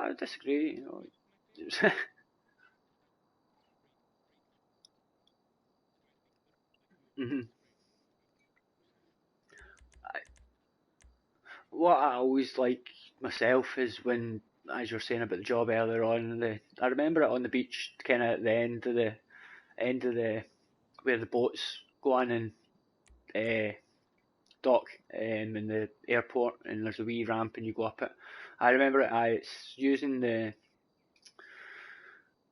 I disagree. You know. Mhm. What I always like myself is when, as you were saying about the job earlier on, I remember it on the beach, kind of at the end of the where the boats go on and dock in the airport, and there's a wee ramp and you go up it. I remember it. It's using the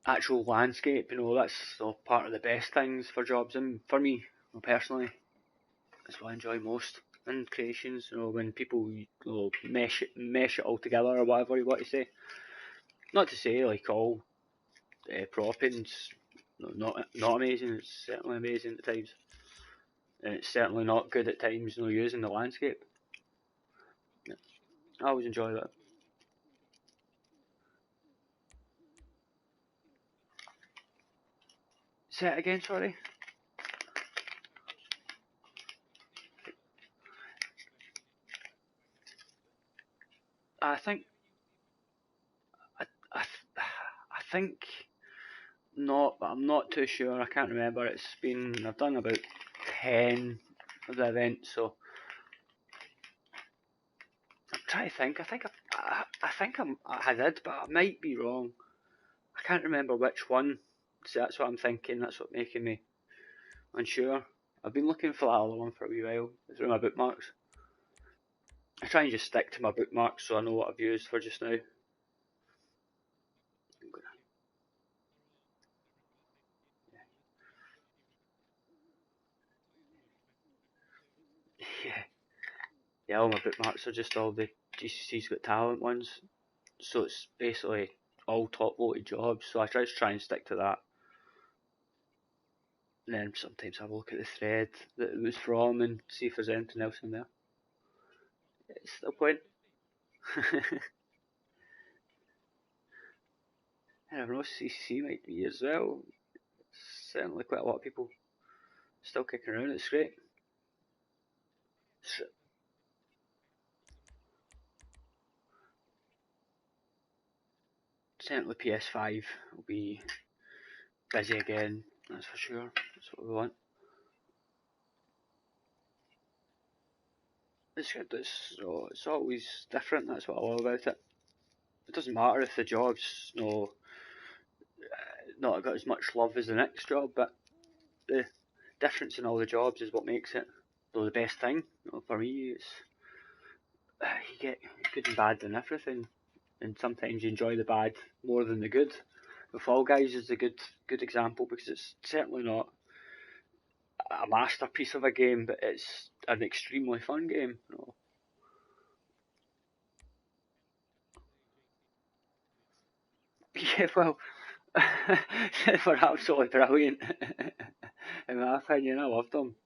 actual landscape. You know, that's part of the best things for jobs, and for me, personally, that's what I enjoy most in creations. You know, when people mesh it all together or whatever you want to say. Not to say like all propping's not amazing. It's certainly amazing at times, and it's certainly not good at times. You know, using the landscape. Yeah, I always enjoy that. Say it again, sorry. I think I, I, I think not, but I'm not too sure. I can't remember. I've done about 10 of the events, so I'm trying to think. I did, but I might be wrong. I can't remember which one. So that's what I'm thinking. That's what making me unsure. I've been looking for that other one for a wee while through my bookmarks. I try and just stick to my bookmarks so I know what I've used for just now. Yeah, yeah. All my bookmarks are just all the GCC's Got Talent ones. So it's basically all top voted jobs. So I try and stick to that. And then sometimes have a look at the thread that it was from and see if there's anything else in there. It's the point. I don't know, CCC might be as well. Certainly quite a lot of people still kicking around. It's great. Certainly PS5 will be busy again. That's for sure. That's what we want. It's good. It's always different. That's what I love about it. It doesn't matter if the job's not got as much love as the next job, but the difference in all the jobs is what makes it the best thing. For me, it's you get good and bad in everything, and sometimes you enjoy the bad more than the good. The Fall Guys is a good example because it's certainly not a masterpiece of a game, but it's an extremely fun game. Yeah, well, they were absolutely brilliant. In my opinion, I loved them.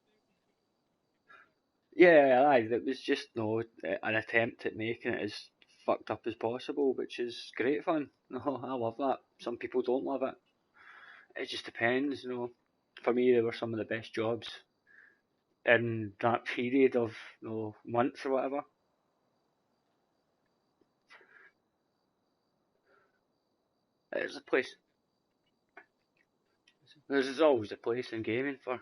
Yeah, aye, it was just an attempt at making it as fucked up as possible, which is great fun. No, I love that. Some people don't love it. It just depends. For me, they were some of the best jobs in that period of months or whatever. There's a place. There's always a place in gaming for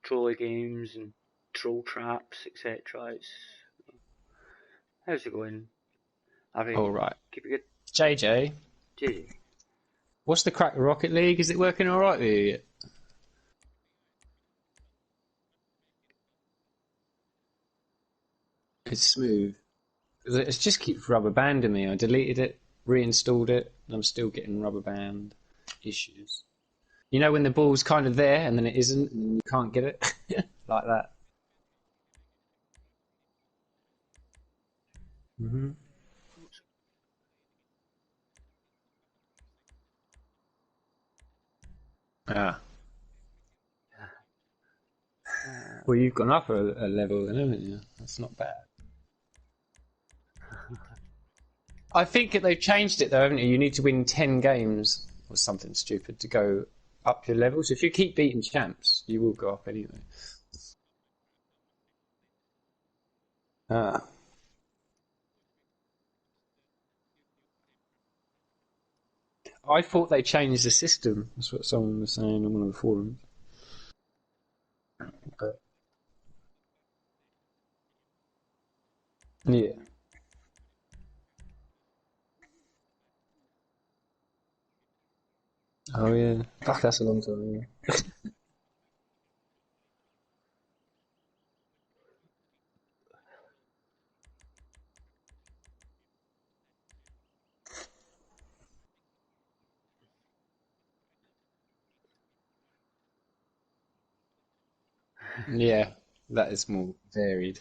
trolley games and troll traps, etc. How's it going? All Harry, right. keep it good. JJ, JJ. what's the crack with Rocket League? Is it working all right with you yet? It's smooth. 'Cause it just keeps rubber banding me. I deleted it, reinstalled it, and I'm still getting rubber band issues. You know when the ball's kind of there and then it isn't, and then you can't get it like that. Hmm. Ah, well, you've gone up a level then, haven't you? That's not bad. I think that they've changed it though, haven't you? You need to win 10 games or something stupid to go up your levels. If you keep beating champs, you will go up anyway. Ah. I thought they changed the system. That's what someone was saying on one of the forums. But yeah. Oh yeah. Fuck, that's a long time. Yeah. Yeah, that is more varied.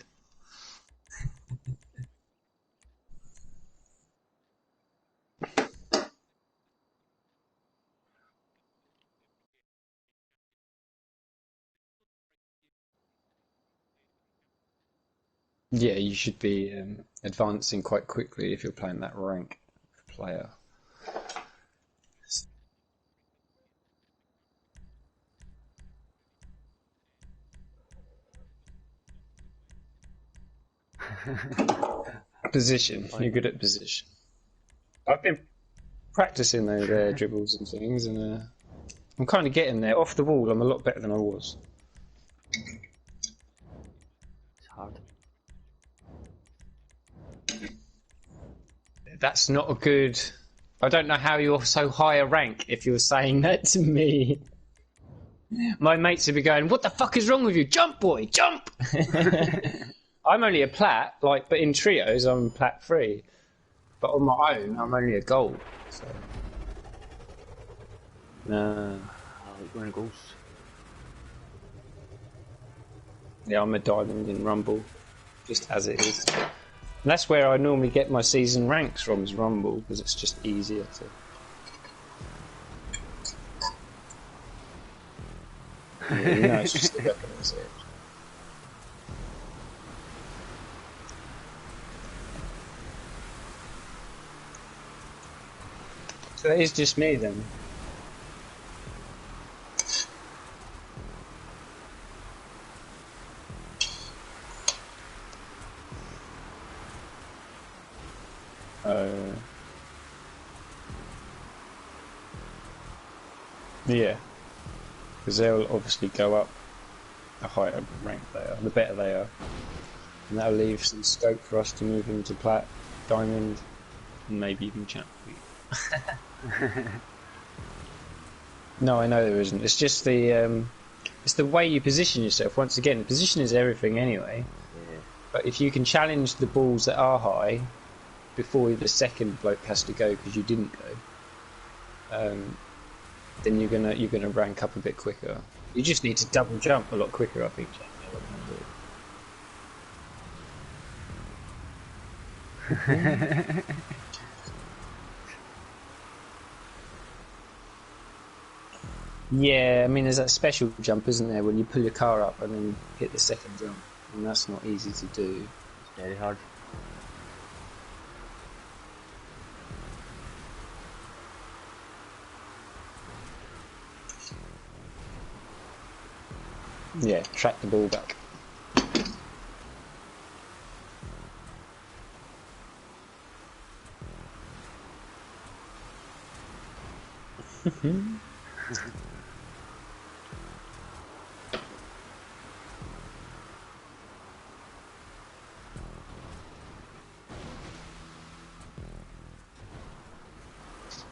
Yeah, you should be advancing quite quickly if you're playing that rank player. Position. You're good at position. I've been practicing those air dribbles and things, and I'm kind of getting there. Off the wall, I'm a lot better than I was. It's hard. That's not a good. I don't know how you're so high a rank if you're saying that to me. My mates would be going, "What the fuck is wrong with you? Jump, boy, jump!" I'm only a plat, but in trios I'm plat 3. But on my own, I'm only a gold. So. No. I like winning goals. Yeah, I'm a diamond in Rumble, just as it is. And that's where I normally get my season ranks from, is Rumble, because it's just easier to... Yeah, it's just the weapon, is it? So it is just me then. Yeah, because they'll obviously go up the higher rank they are, the better they are. And that'll leave some scope for us to move into plat, diamond, and maybe even champ. No, I know there isn't. It's just it's the way you position yourself. Once again, the position is everything anyway. Yeah. But if you can challenge the balls that are high before the second bloke has to go because you didn't go, then you're gonna rank up a bit quicker. You just need to double jump a lot quicker, I think. Yeah, I mean, there's that special jump, isn't there, when you pull your car up and then hit the second jump, and that's not easy to do. It's very hard. Yeah, track the ball back.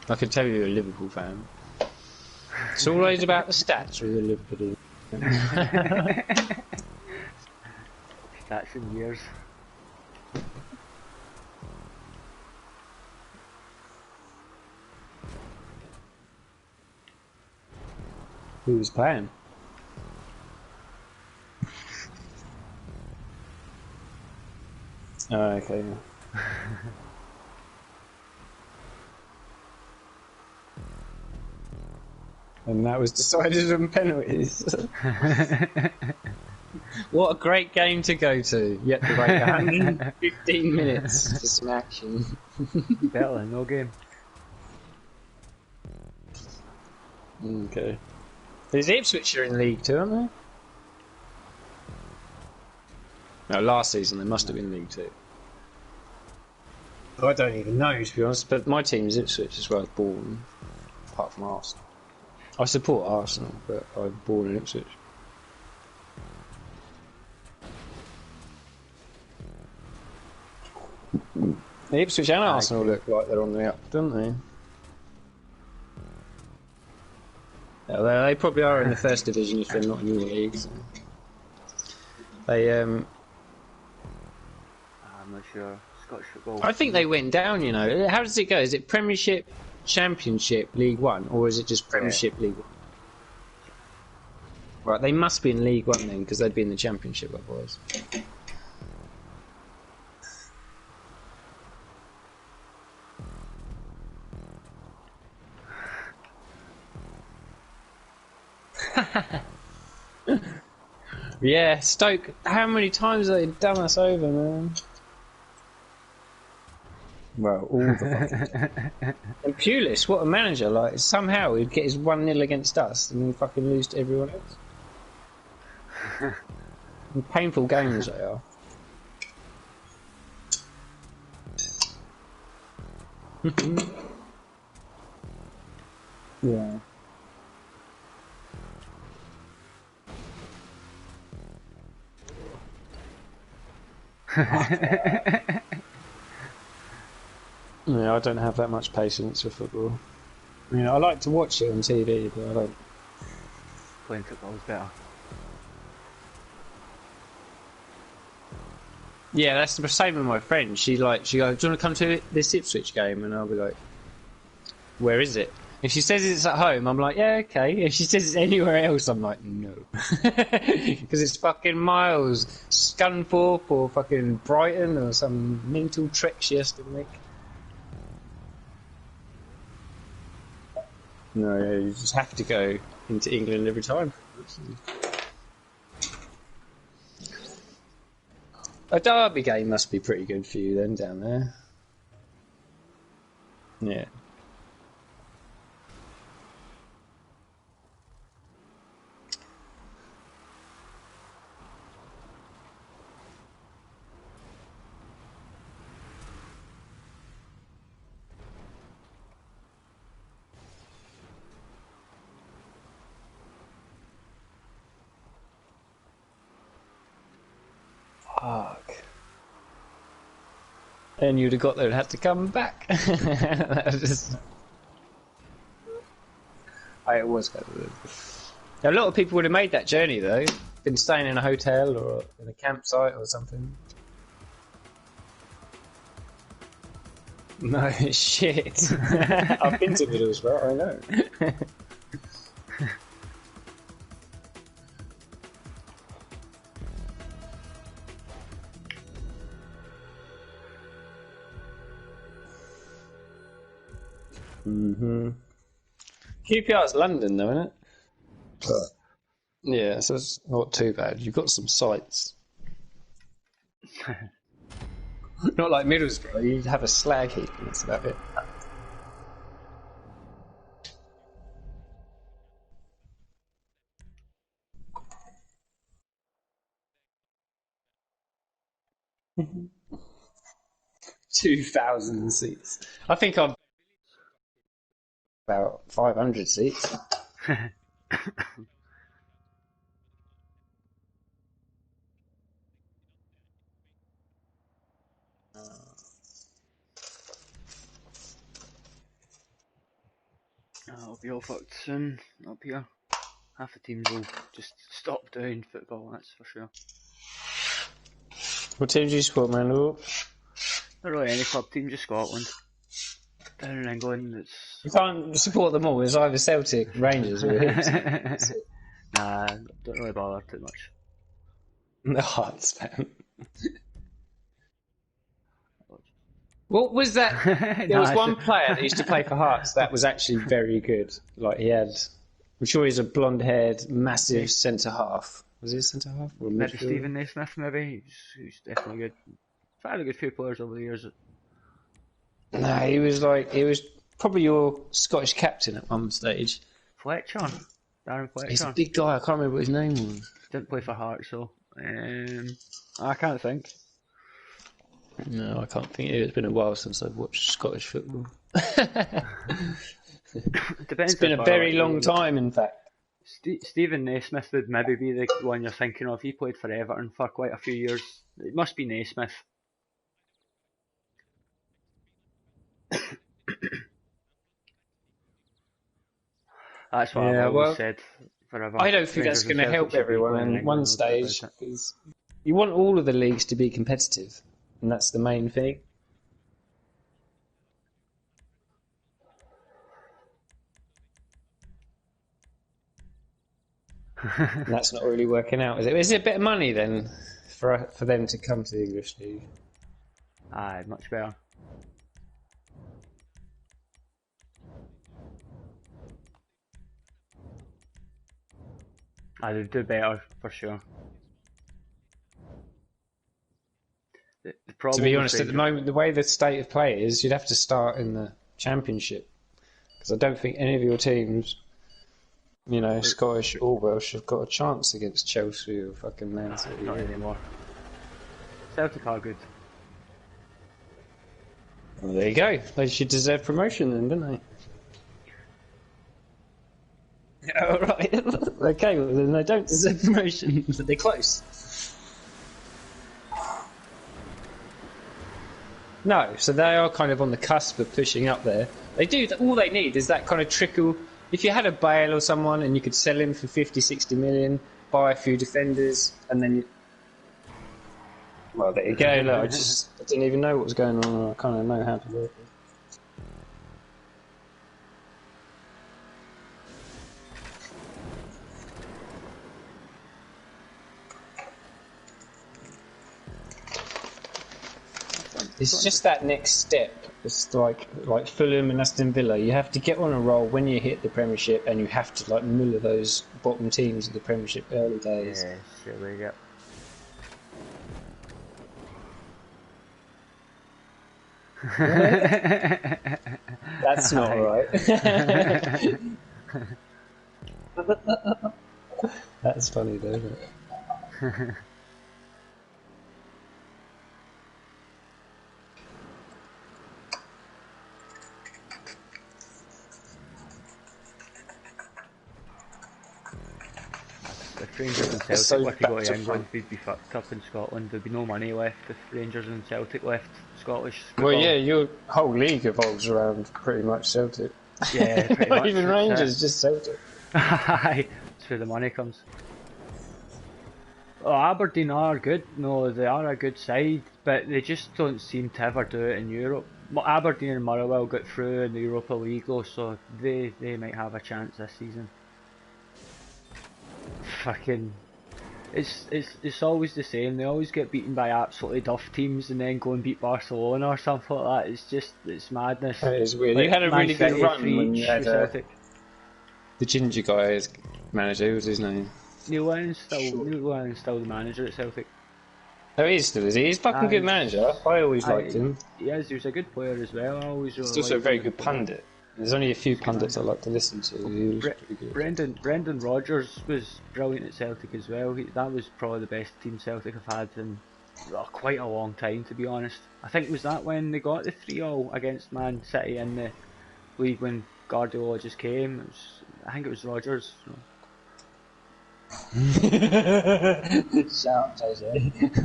I can tell you're a Liverpool fan. It's always about the stats with the Liverpool. Stats in years. Who was playing? Oh, okay. And that was decided on penalties. What a great game to go to. You have to wait 115 minutes for some action. Better than no game. Okay. There's Ipswich are in League 2, aren't they? No, last season they must have been League 2. I don't even know, to be honest, but my team's Ipswich as well as Bourne. apart from Arsenal. I support Arsenal, but I'm born in Ipswich. Ipswich and Arsenal look like they're on the up, don't they? Yeah, they probably are in the first division if they're not in your league. So. I'm not sure. Scottish football. I think they went down, you know. How does it go? Is it Premiership, Championship, League One, or is it just Premiership, League One? Right, they must be in League One then, because they'd be in the Championship otherwise. Yeah, Stoke, how many times have they done us over, man? Well, all the fucking... And Pulis, what a manager, like, somehow he'd get his 1-0 against us and then fucking lose to everyone else. And painful games they are. Yeah. Yeah, I don't have that much patience for football. I mean, I like to watch it on TV, but I don't. Playing football's better. Yeah, that's the same with my friend. She goes, "Do you want to come to this Ipswich game?" And I'll be like, "Where is it?" If she says it's at home, I'm like, "Yeah, okay." If she says it's anywhere else, I'm like, "No," because it's fucking miles, Scunthorpe or fucking Brighton or some mental trek she has to make. No, yeah, you just have to go into England every time. A derby game must be pretty good for you then, down there. Yeah. Fuck. And you'd have got there and had to come back. That was just... It was kind of weird. A lot of people would have made that journey though. Been staying in a hotel or in a campsite or something. No, shit. I've been to Middlesbrough, I know. QPR's London though, isn't it? Yeah, so it's not too bad. You've got some sights. Not like Middlesbrough, you'd have a slag heap and that's about it. Mm-hmm. 2,000 seats. I think I'm about 500 seats. It'll be all fucked soon up here. Half the teams will just stop doing football, that's for sure. What team do you support, Randall? Not really any club team, just Scotland. Down in England, it's... You can't support them all. It's either Celtic, Rangers, or Hibs. Nah, don't really bother too much. The Hearts fan. What was that? There was one player that used to play for Hearts that was actually very good. Like he had, I'm sure he's a blonde-haired, massive centre half. Was he a centre half? Or maybe Stephen Naismith, maybe. He's definitely good. I've had a good few players over the years. No, he was probably your Scottish captain at one stage. Fletcher. Darren Fletcher. He's a big guy, I can't remember what his name was. Didn't play for Hearts, so I can't think. No, I can't think. It's been a while since I've watched Scottish football. Depends. It's been a very long time, in fact. Stephen Naismith would maybe be the one you're thinking of. He played for Everton for quite a few years. It must be Naismith. That's what I've always said forever. I don't think that's going to help everyone in one stage. You want all of the leagues to be competitive, and that's the main thing. And that's not really working out, is it? Is it a bit of money then for them to come to the English League? Aye, much better. They'd do better for sure. The problem, to be honest, at the moment, the way the state of play is, you'd have to start in the Championship, because I don't think any of your teams, you know, Scottish or Welsh, have got a chance against Chelsea or fucking Man City. Not anymore. Celtic are good. Well, there you go. They should deserve promotion then, don't they? Oh, right. Okay, well, then they don't deserve promotion, but they're close. No, so they are kind of on the cusp of pushing up there. They do. All they need is that kind of trickle. If you had a Bale or someone and you could sell him for 50, 60 million, buy a few defenders, and then you... Well, there you go. Look, I didn't even know what was going on. I kind of know how to work it. It's just that next step. It's like Fulham and Aston Villa. You have to get on a roll when you hit the Premiership, and you have to like muller those bottom teams of the Premiership early days. Yeah, sure we go. That's not right. That's funny though, isn't it? If Rangers and Celtic were to go to England, we'd be fucked up in Scotland. There'd be no money left if Rangers and Celtic left Scottish football. Well, yeah, your whole league evolves around pretty much Celtic. Yeah, pretty Not much. even Rangers, just Celtic. Aye, that's where the money comes. Oh, Aberdeen are good. No, they are a good side, but they just don't seem to ever do it in Europe. Aberdeen and Motherwell got through in the Europa League, though, so they might have a chance this season. Fucking, it's always the same. They always get beaten by absolutely duff teams and then go and beat Barcelona or something like that. It's madness. It is weird. Like, you had a really good run when you had the ginger guy as manager. What was his name? Neil Lennon's still the manager at Celtic. Oh, he is still, is he? He's a fucking good manager. I always liked him. He was a good player as well. I always really He's also a liked very him. good pundit. There's only a few pundits I like to listen to. He was pretty good. Brendan Rodgers was brilliant at Celtic as well. That was probably the best team Celtic have had in quite a long time, to be honest. I think was that when they got the 3-0 against Man City in the league when Guardiola just came. I think it was Rodgers. Shout, Jose. It's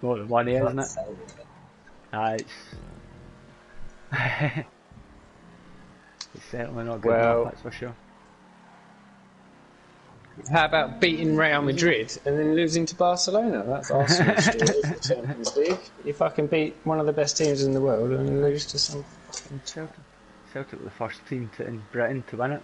more than one year, isn't it? It's certainly not good enough, that's for sure. How about beating Real Madrid and then losing to Barcelona? That's Arsenal's story for the Champions League. You fucking beat one of the best teams in the world and lose to some fucking Celtic were the first team in Britain to win it.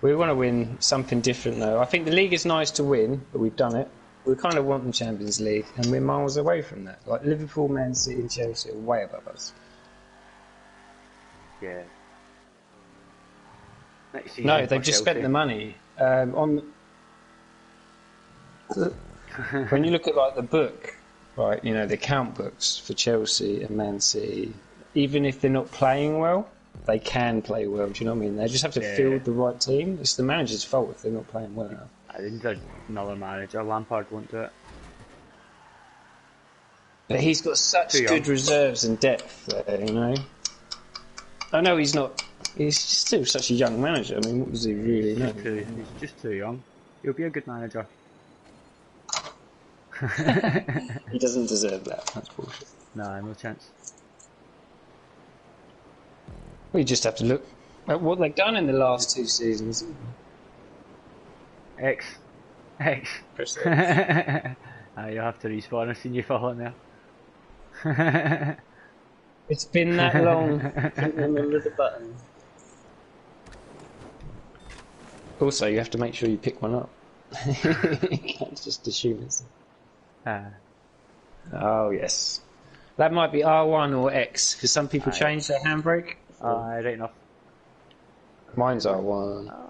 We want to win something different though. I think the league is nice to win, but we've done it. We kind of want the Champions League, and we're miles away from that. Like Liverpool, Man City, and Chelsea are way above us. Yeah. No, they've just spent the money on. When you look at like the book, right? You know the account books for Chelsea and Man City. Even if they're not playing well, they can play well. Do you know what I mean? They just have to field the right team. It's the manager's fault if they're not playing well enough. I think there's another manager. Lampard won't do it. But he's got such Too good young. reserves and depth there, you know. I know he's not. He's still such a young manager. I mean, what does he really know? He's just too young. He'll be a good manager. He doesn't deserve that. That's bullshit. Nah, no chance. We just have to look at what they've done in the last 2 seasons. X. Press X. You'll have to respawn. I've seen you fall in there. It's been that long. I can't remember the button. Also, you have to make sure you pick one up. You can't just assume it's. Oh yes, that might be R1 or X because some people change their handbrake. Right enough. Mine's R1. No.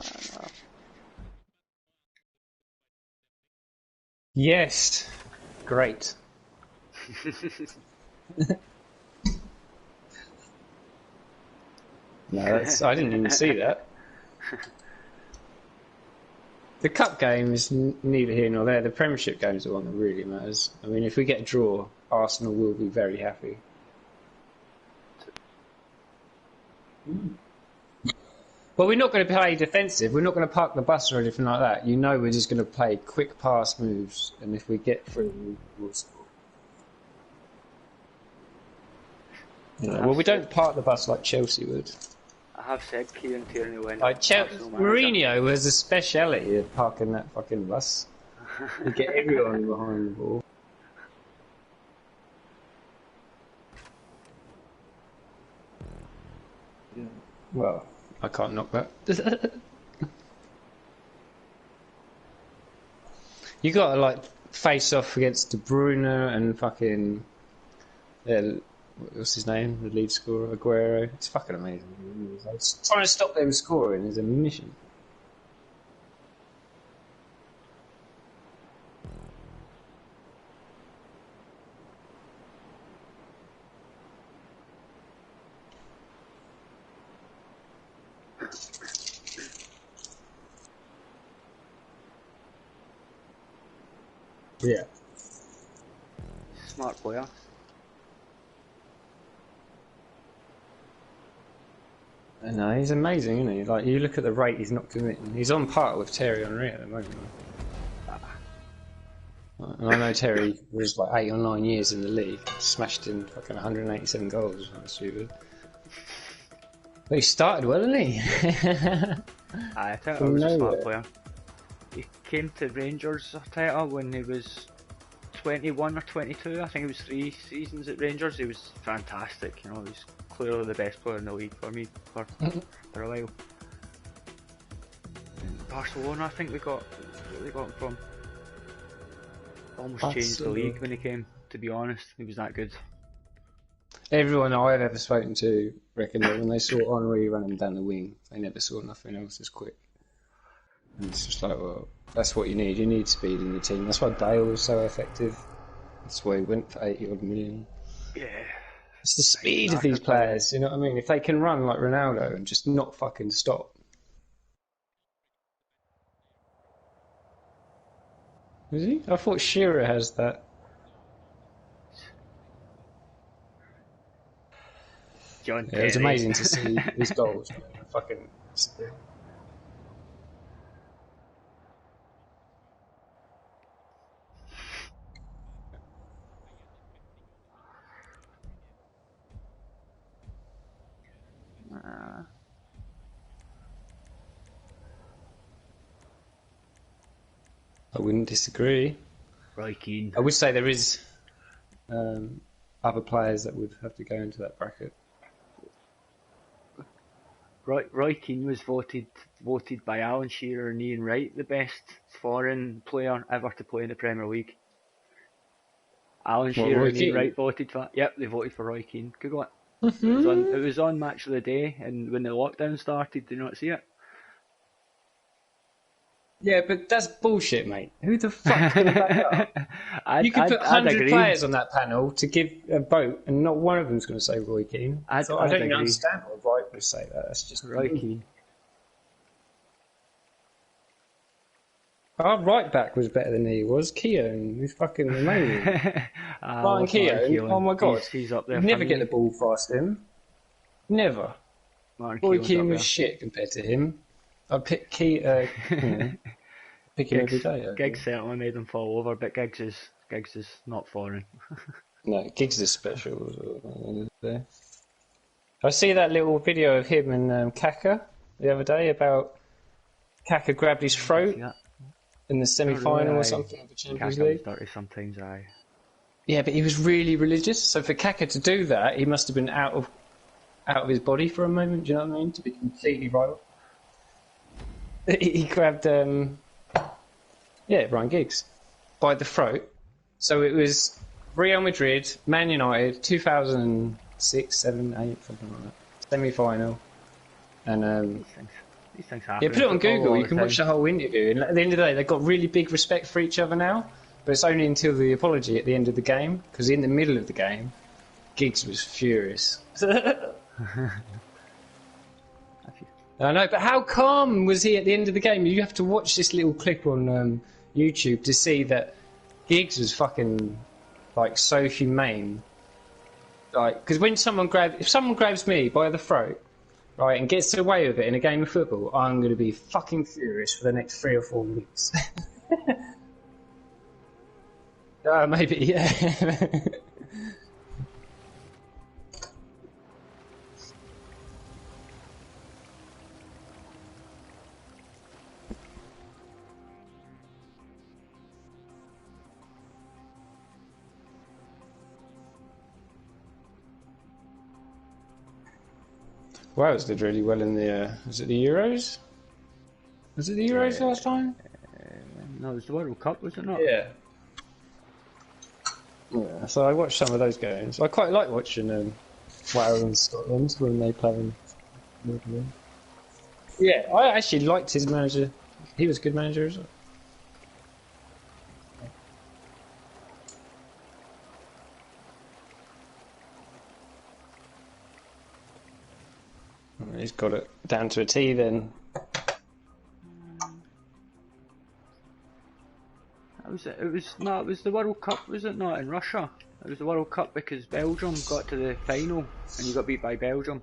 Yes, great. No, I didn't even see that. The cup game is neither here nor there. The Premiership game is the one that really matters. I mean, if we get a draw, Arsenal will be very happy. Well, we're not going to play defensive. We're not going to park the bus or anything like that. You know, we're just going to play quick pass moves, and if we get through, we'll score. You know, well, we don't park the bus like Chelsea would. I have said Kieran Tierney went. Like Mourinho has a speciality of parking that fucking bus. You get everyone behind the ball. Yeah. Well, I can't knock that. You got to like face off against De Bruyne and fucking what's his name? The lead scorer, Aguero. It's fucking amazing. Trying to stop them scoring is a mission. Yeah. Smart player. I know, he's amazing, isn't he? Like, you look at the rate he's knocked him in. He's on par with Terry Henry at the moment. And I know Terry was like 8 or 9 years in the league, smashed in fucking 187 goals or something stupid. But he started well, didn't he? I think he was a smart player. He came to Rangers title when he was 21 or 22. I think it was 3 seasons at Rangers. He was fantastic. You know, he's clearly the best player in the league for me for a while. Barcelona, I think we got him from. Almost changed the league when he came. To be honest, he was that good. Everyone I've ever spoken to reckon that when they saw Henry running down the wing, they never saw nothing else as quick. And it's just like, well, that's what you need. You need speed in your team. That's why Bale was so effective. That's why he went for 80 odd million. Yeah. It's the speed of these players, you know what I mean? If they can run like Ronaldo and just not fucking stop. Is he? I thought Shearer has that. John Yeah, it was amazing to see his goals. Fucking. I wouldn't disagree. Roy Keane. I would say there is other players that would have to go into that bracket. Roy Keane was voted by Alan Shearer and Ian Wright the best foreign player ever to play in the Premier League. Alan Shearer and Ian Wright voted for. Yep, they voted for Roy Keane. Google it. It was on Match of the Day, and when the lockdown started, did you not see it? Yeah, but that's bullshit, mate. Who the fuck's going to back up? You could put 100 players on that panel to give a vote, and not one of them's going to say Roy Keane. I don't even understand why Wright would say that. That's just Roy Keane. Our right back was better than he was. Keown, he's fucking amazing. Ryan Keown, oh my god. He's up there. You'd never get the ball past him. Never. Roy Keown was shit compared to him. I'd pick pick him every day. Giggs certainly made him fall over, but Giggs is not foreign. No, Giggs is special. I see that little video of him and Kaka the other day about Kaka grabbed his throat in the semi-final or something of the Champions League. Dirty sometimes, aye. Yeah, but he was really religious. So for Kaka to do that, he must have been out of his body for a moment. Do you know what I mean? To be completely right. He grabbed, Ryan Giggs by the throat. So it was Real Madrid, Man United, 2006, 7, 8, something like that. Semi-final. And these things happen. Yeah, put it on Google. You can watch the whole interview. And at the end of the day, they've got really big respect for each other now. But it's only until the apology at the end of the game. Because in the middle of the game, Giggs was furious. I know, but how calm was he at the end of the game? You have to watch this little clip on YouTube to see that Giggs was fucking like so humane. Like, because when if someone grabs me by the throat, right, and gets away with it in a game of football, I'm going to be fucking furious for the next 3 or 4 weeks. Maybe, yeah. Wales did really well in the. Was it the Euros? Was it the Euros last time? No, it was the World Cup, was it not? Yeah. Yeah. So I watched some of those games. I quite like watching Wales and Scotland when they play in. Yeah, I actually liked his manager. He was a good manager as well. He's got it down to a T then. That was it. It was the World Cup, was it not, in Russia? It was the World Cup because Belgium got to the final and you got beat by Belgium.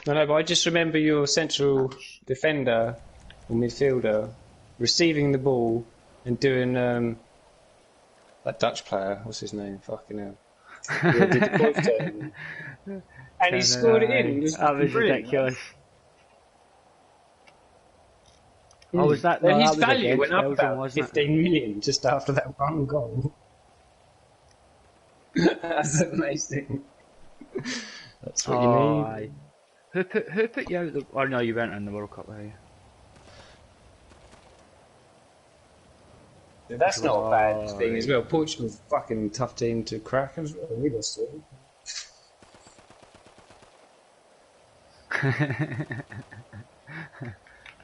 No, but I just remember your central defender or midfielder receiving the ball and doing that Dutch player. What's his name? Fucking hell. Yeah, did the golf turn. And he scored it in. That was ridiculous. Oh, was that? Then no, his that was value went up Belgium, about wasn't 15 million just after that one goal. That's amazing. That's what you need. Aye. Who put you out? Or no, you weren't in the World Cup, were you? Yeah, that's not a bad thing as well. Portugal's a fucking tough team to crack as well. We lost it.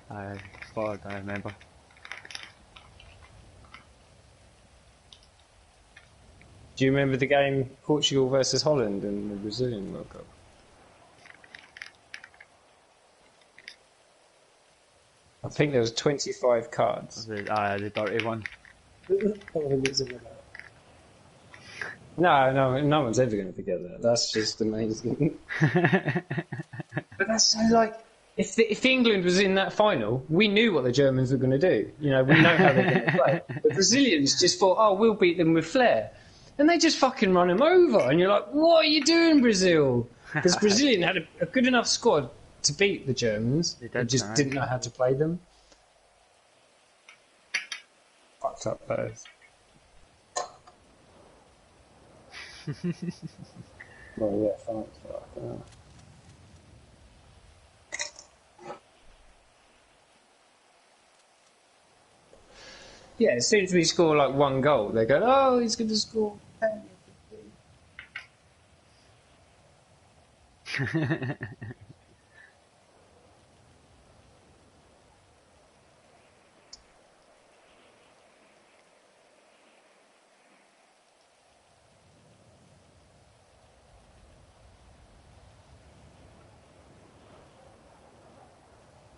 I remember. Do you remember the game Portugal versus Holland in the Brazilian World Cup? I think there was 25 cards. The dirty one. No one's ever going to forget that. That's just amazing. But that's so like, if England was in that final, we knew what the Germans were going to do. You know, we know how they're going to play. The Brazilians just thought, oh, we'll beat them with flair. And they just fucking run them over. And you're like, what are you doing, Brazil? Because Brazilian had a good enough squad to beat the Germans. They just didn't know how to play them. Fucked up those. Well, yeah, thanks for that. Yeah, as soon as we score like one goal, they go, oh, he's going to score 10 or 15.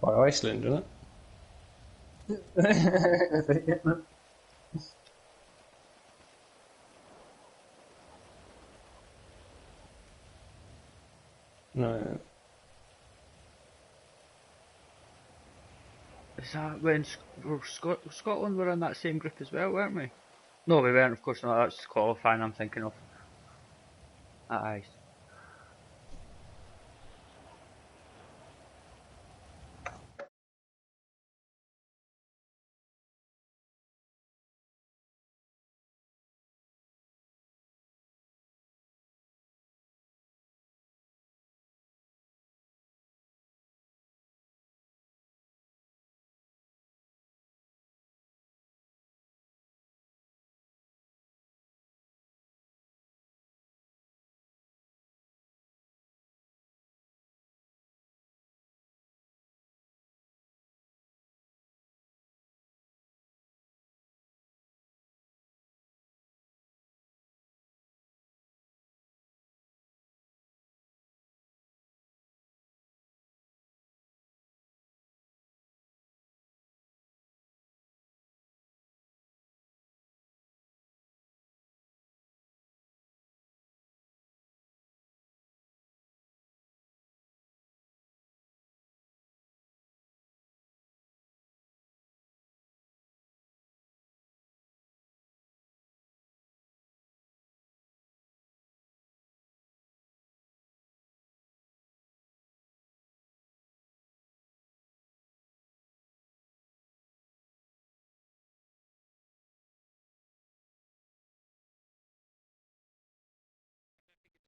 By Iceland, isn't it? No. Is that when Scotland were in that same group as well, weren't we? No, we weren't, of course not. That's qualifying I'm thinking of. Aye.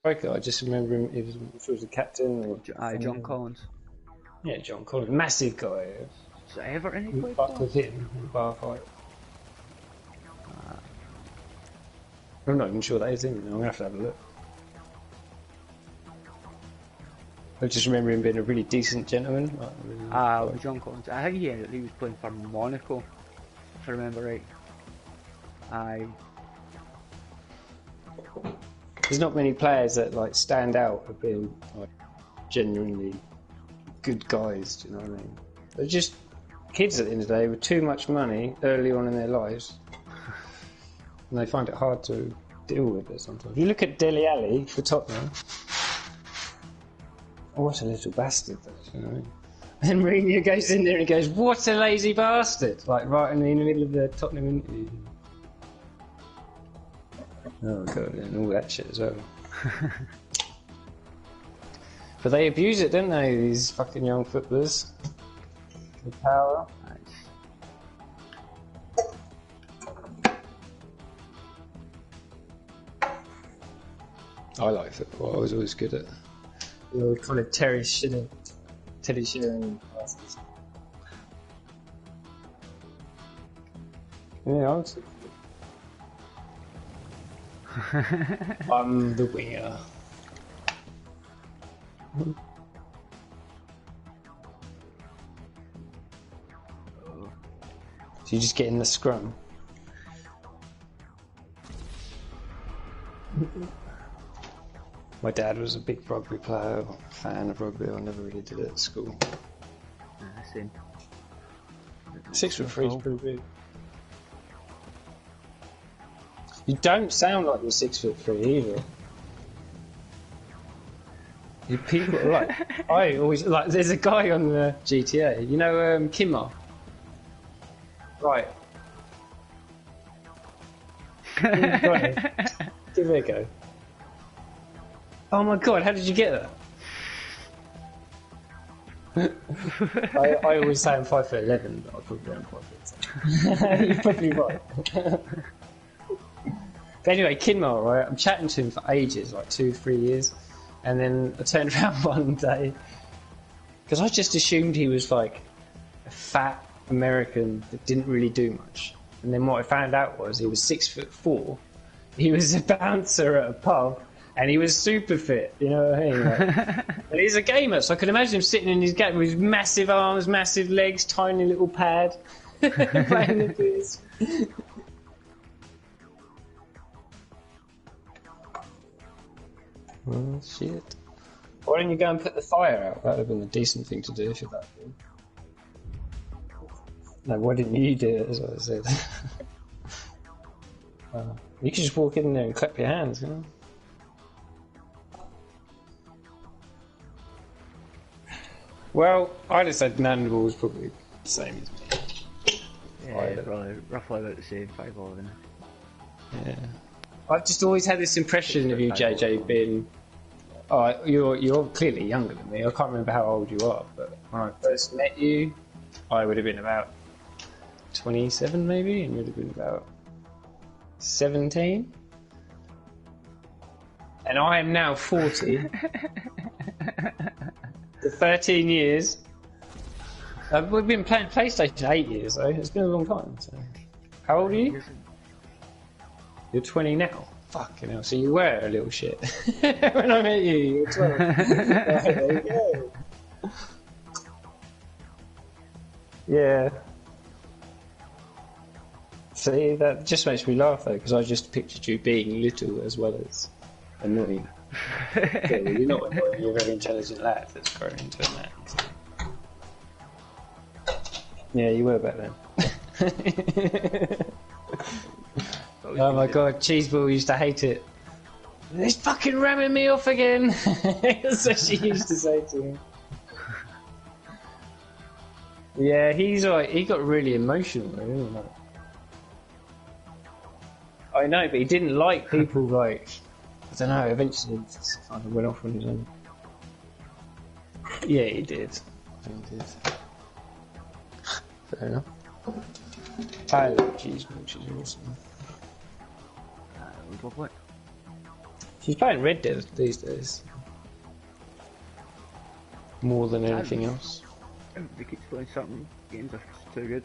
Striker, I just remember him. If he was a captain or Aye, John Collins. yeah, John Collins, massive guy. Is it Everton he played Fuck for? with him in the bar fight. I'm not even sure that is him. I'm gonna have to have a look. I just remember him being a really decent gentleman. Like, really John Collins. I think he was playing for Monaco, if I remember right. Aye. There's not many players that like stand out for being like genuinely good guys. Do you know what I mean? They're just kids at the end of the day with too much money early on in their lives, and they find it hard to deal with it sometimes. You look at Dele Alli for Tottenham. Oh, what a little bastard! You know what I mean? And Mourinho goes in there and goes, "What a lazy bastard!" Like right in the middle of the Tottenham interview. Oh god, and all that shit as well. But they abuse it, don't they? These fucking young footballers. The power. I like football. I was always good at the old kind of Teddy Sheringham classes. Yeah, I was. I'm the winger. So you just get in the scrum. My dad was a big rugby player, fan of rugby. I never really did it at school. Same. 6'3" is pretty big. You don't sound like you're 6'3" either. You people are like, I always like. There's a guy on the GTA, you know, Kimmer. Right. Give it a go. Oh my god, how did you get that? I always say I'm 5'11", but I probably am 5'10". You're probably right. But anyway, Kinmar, right? I'm chatting to him for ages, like 2-3 years, and then I turned around one day because I just assumed he was like a fat American that didn't really do much, and then what I found out was he was 6'4". He was a bouncer at a pub. And he was super fit, you know what I mean? Like, and he's a gamer, so I could imagine him sitting in his game with his massive arms, massive legs, tiny little pad, playing the PS. Oh, shit. Why don't you go and put the fire out? That would have been a decent thing to do if you're that good. No, why didn't you do it? That's what I said. You could just walk in there and clap your hands, you know? Well, I'd have said Mandible was probably the same as me. Yeah, probably roughly about the same, 5'11". Yeah. I've just always had this impression of you, JJ, being... Oh, you're clearly younger than me. I can't remember how old you are, but when I first met you, I would have been about 27 maybe, and you would have been about 17. And I am now 40. For 13 years. We've been playing PlayStation 8 years, though. It's been a long time. So. How old are you? You're 20 now. Fucking hell. So you were a little shit. When I met you, you were 12. Right, there you go. Yeah. See, that just makes me laugh, though, because I just pictured you being little as well as annoying. Yeah, well, you're not annoying, you're a very intelligent lad that's grown into a man. So. Yeah, you were back then. Oh my god, Cheeseball used to hate it. He's fucking ramming me off again! That's what she used to say to him. Yeah, he got really emotional, didn't he? I know, but he didn't like people like... I don't know, eventually he just kind of went off on his own. Yeah, he did. I think he did. Fair enough. I love Cheeseball, she's awesome. What? She's playing Red Dead these days. More than anything else. They keep playing certain games are too good.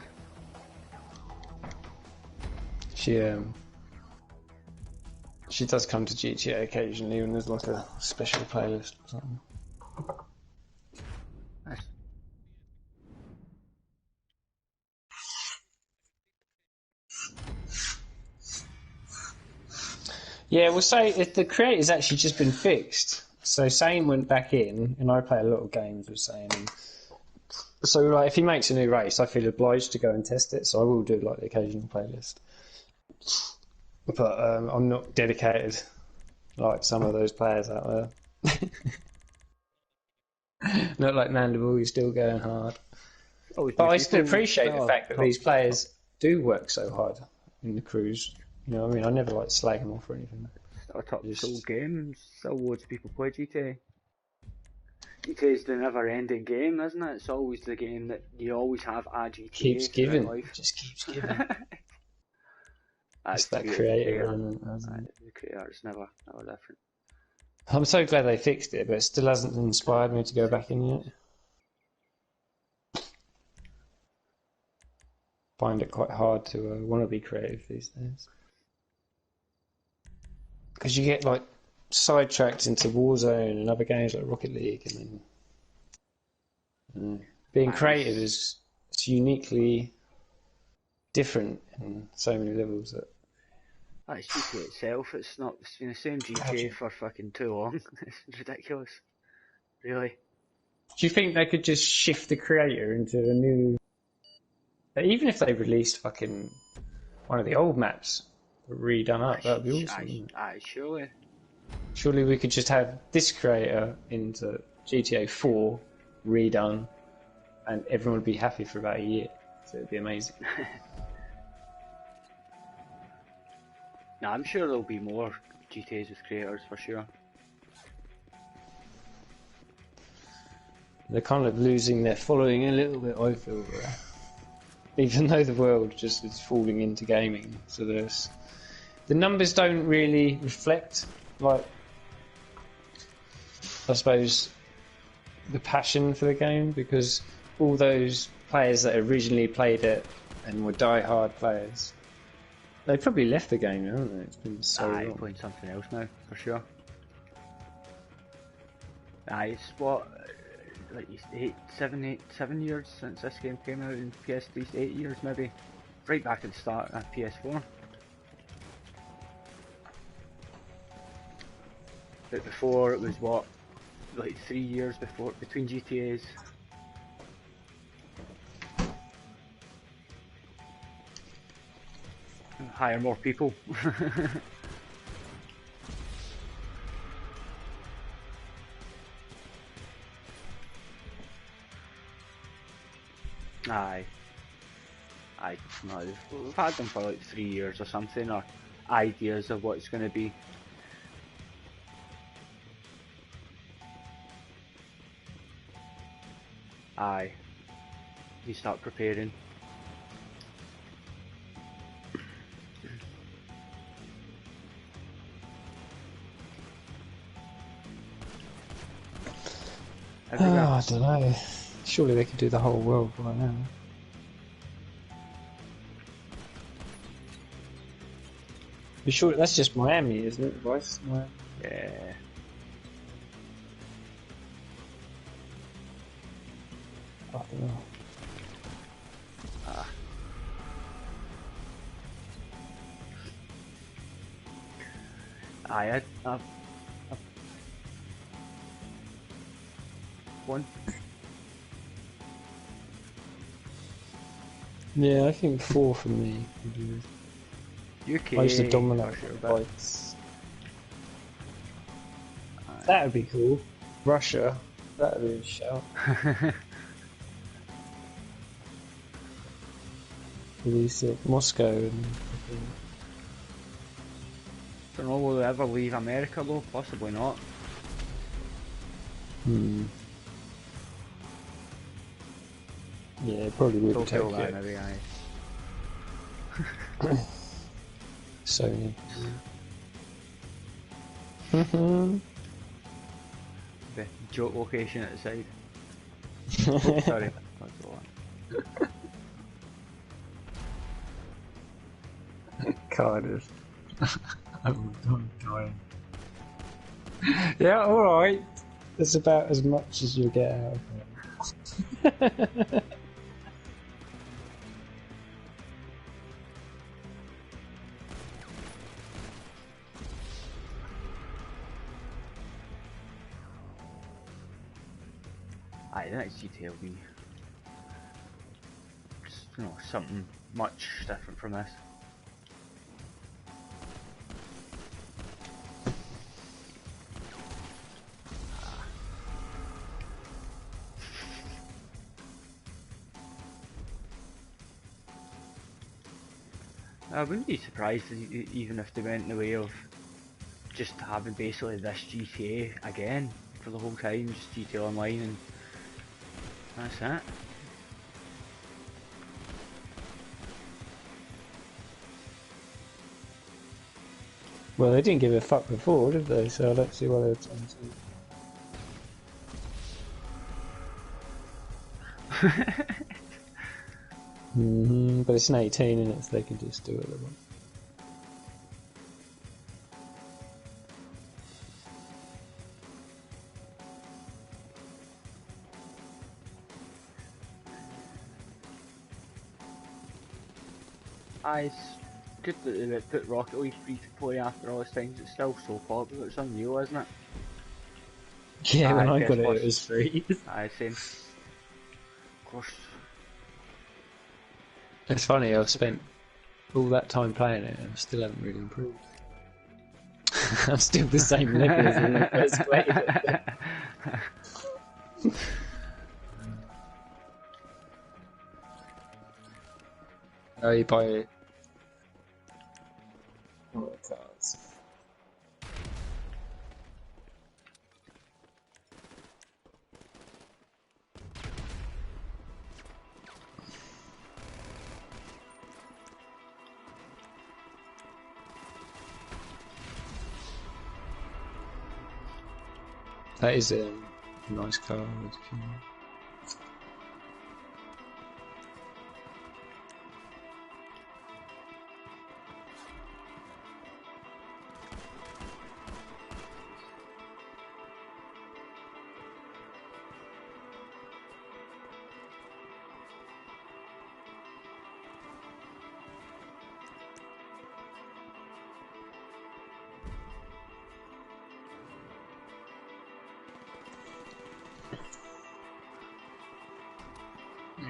She does come to GTA occasionally when there's like a special playlist or something. Nice. Yeah, we'll say if the creator's actually just been fixed. So Sane went back in, and I play a lot of games with Sane. So like, if he makes a new race, I feel obliged to go and test it. So I will do like the occasional playlist. But I'm not dedicated like some of those players out there. Not like Mandible, who's still going hard. But I still appreciate the fact that these players do work so hard in the crews. You know what I mean? I never like slag them off or anything. Still a top cool game, still loads of people play GTA. GTA's the never-ending game, isn't it? It's always the game that you always have a GTA. Keeps giving, life. just keeps giving. That's that creator element, the creator's never different. I'm so glad they fixed it, but it still hasn't inspired me to go back in yet. Find it quite hard to want to be creative these days. Because you get like sidetracked into Warzone and other games like Rocket League, and then being creative is uniquely different in so many levels that. It's GTA itself. It's been the same GTA for fucking too long. It's ridiculous. Really. Do you think they could just shift the creator into a new? Even if they released fucking one of the old maps redone up, that'd be awesome. Surely. Surely we could just have this creator into GTA 4 redone, and everyone would be happy for about a year. So it'd be amazing. No, I'm sure there'll be more GTAs with creators for sure. They're kind of losing their following a little bit, I feel. Even though the world just is falling into gaming, so the numbers don't really reflect, like, I suppose, the passion for the game, because all those players that originally played it and were die-hard players, they probably left the game, haven't they? It's been so long. Playing something else now, for sure. It's what, like 7 years since this game came out in PS3, 8 years maybe. Right back at the start of PS4. But before it was what, like 3 years between GTAs. hire more people. Aye. No, we've had them for like 3 years or something, or ideas of what it's going to be. Aye. You start preparing. I don't know. Surely they could do the whole world right now. You sure that's just Miami, isn't it? Vice? Miami? Yeah. I don't know. Aye, I've one. Yeah, I think 4 for me. UK. I used to dominate Russia, fights. That would be cool. Russia. That would be a shout. Release it. Moscow and. Don't know, will they ever leave America though? Possibly not. Yeah, it probably would Tokyo, Tokyo. maybe, aye. Sony. The joke location at the side. Oh, sorry. That's the one. Cardiff. I'm dying. Yeah, alright. That's about as much as you'll get out of it. Aye, the next GTA will be, you know, something much different from this. I wouldn't be surprised even if they went in the way of just having basically this GTA again for the whole time, just GTA Online, and that's it. Well, they didn't give a fuck before, did they? So let's see what they're trying to. But it's an 18 in it, so they can just do what they want. It's good that they put Rocket League free to play after all this time. It's still so popular. It's unreal, isn't it? Yeah, when I got PS4. it was free. Aye, same. Of course. It's funny, I've spent all that time playing it and I still haven't really improved. I'm still the same level as when I first played it. Oh, you buy it. Oh, cards. That is a nice card.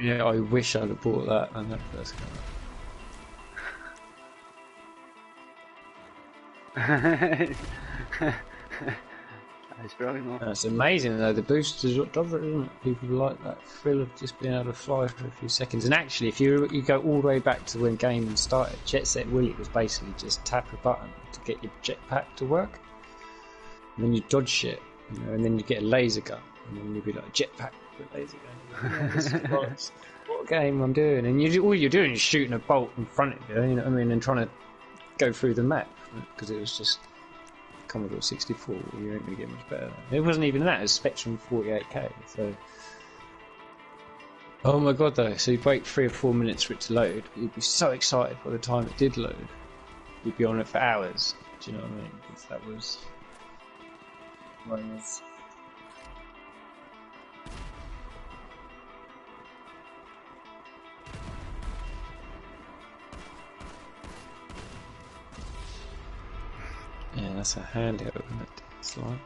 Yeah, I wish I'd have bought that when that first came out. It's brilliant though. It's amazing though, the boosters what does it, isn't it? People like that thrill of just being able to fly for a few seconds. And actually, if you go all the way back to when gaming started, Jet Set Willy was basically just tap a button to get your jetpack to work. And then you dodge shit, you know, and then you get a laser gun. And then you'd be like, jetpack with a laser gun. Yeah, this is what game I'm doing. And all you're doing is shooting a bolt in front of you, you know what I mean, and trying to go through the map. Because it was just Commodore 64, you ain't going to get much better. It wasn't even that, it was Spectrum 48K. So, oh my god though, so you'd wait 3 or 4 minutes for it to load, but you'd be so excited by the time it did load. You'd be on it for hours, do you know what I mean? Because that was... Yeah, that's a handheld, isn't it? It's like...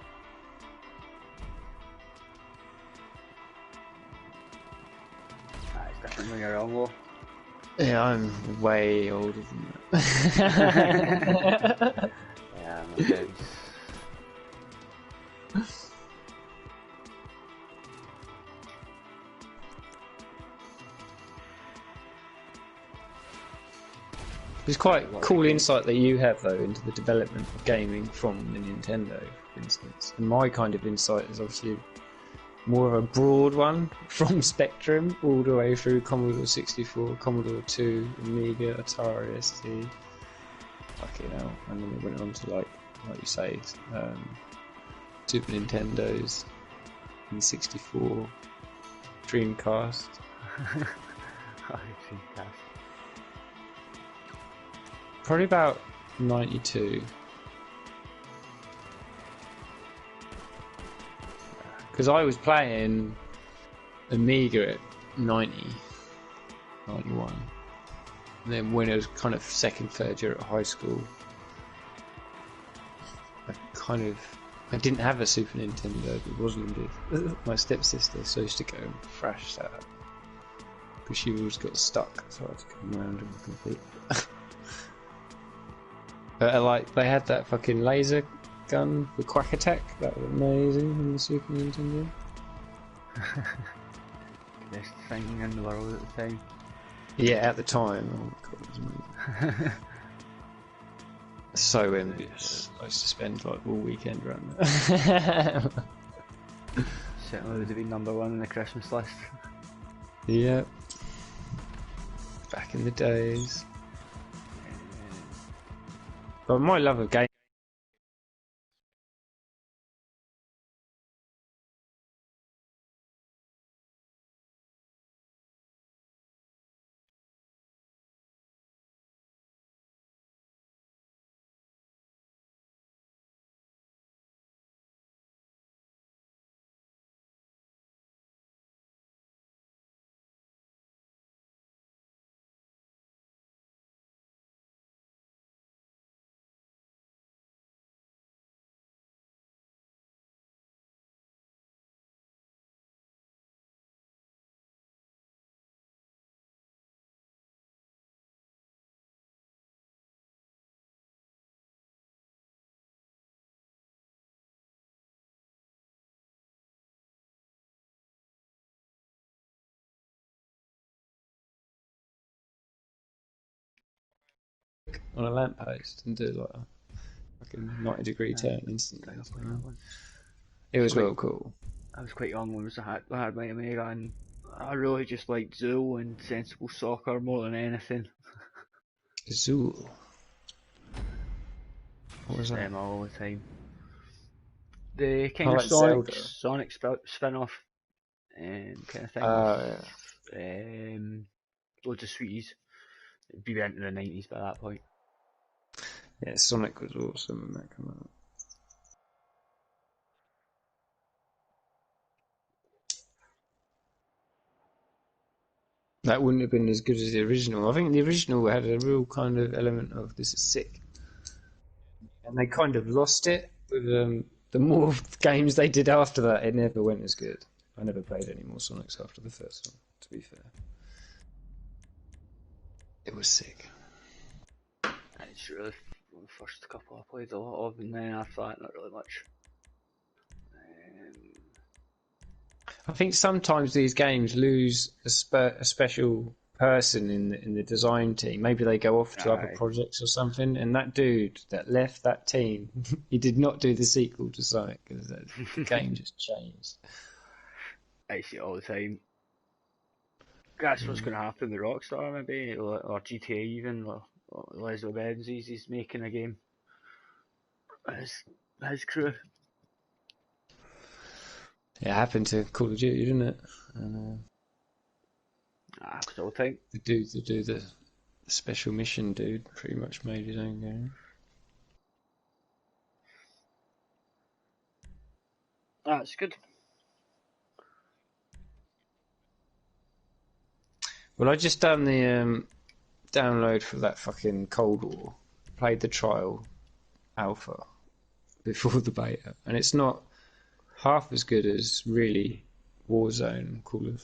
It's different when you're young though. Yeah, I'm way older than that. Yeah, my friends. It's quite cool insight that you have though into the development of gaming from the Nintendo, for instance. And my kind of insight is obviously more of a broad one, from Spectrum all the way through Commodore 64, Commodore 2, Amiga, Atari ST. Fucking hell. And then it went on to like you say, Super Nintendos, and 64, Dreamcast. Dreamcast. Probably about 92. Because I was playing Amiga at 90, 91. And then when it was kind of second, third year at high school, I didn't have a Super Nintendo, but Rosalind did. My stepsister, so I used to go and thrash that up. Because she always got stuck, so I had to come around and complete it. But like, they had that fucking laser gun, the Quack Attack, that was amazing on the Super Nintendo. Best thing in the world at the time. Yeah, at the time. Oh my god, it was amazing. So envious. I used to spend like all weekend around there. Certainly would have been number one on the Christmas list. Yep. Back in the days. But my love of games. On a lamppost and do like a fucking 90-degree turn instantly. It was real cool. I was quite young when I had my Amiga, and I really just liked Zool and Sensible Soccer more than anything. Zool. What was that? Them all the time. The kind I of like Sonic spin-off kind of thing. Yeah. Loads of sweeties. It'd be into the 90s by that point. Yeah, Sonic was awesome when that came out. That wouldn't have been as good as the original. I think the original had a real kind of element of this is sick. And they kind of lost it with the more games they did after that. It never went as good. I never played any more Sonics after the first one, to be fair. It was sick. It's really, the first couple I played a lot of, and then after that, not really much. I think sometimes these games lose a special person in the design team. Maybe they go off to other projects or something. And that dude that left that team, he did not do the sequel to Sonic because the game just changed. I see it all the time. That's what's going to happen with Rockstar, maybe, or GTA even, or Leslie Benzies. He's making a game. His crew. It happened to Call of Duty, didn't it? And, all the time. The dude to do the special mission dude pretty much made his own game. That's good. Well, I just done the download for that fucking Cold War. Played the trial alpha before the beta, and it's not half as good as really Warzone, Call of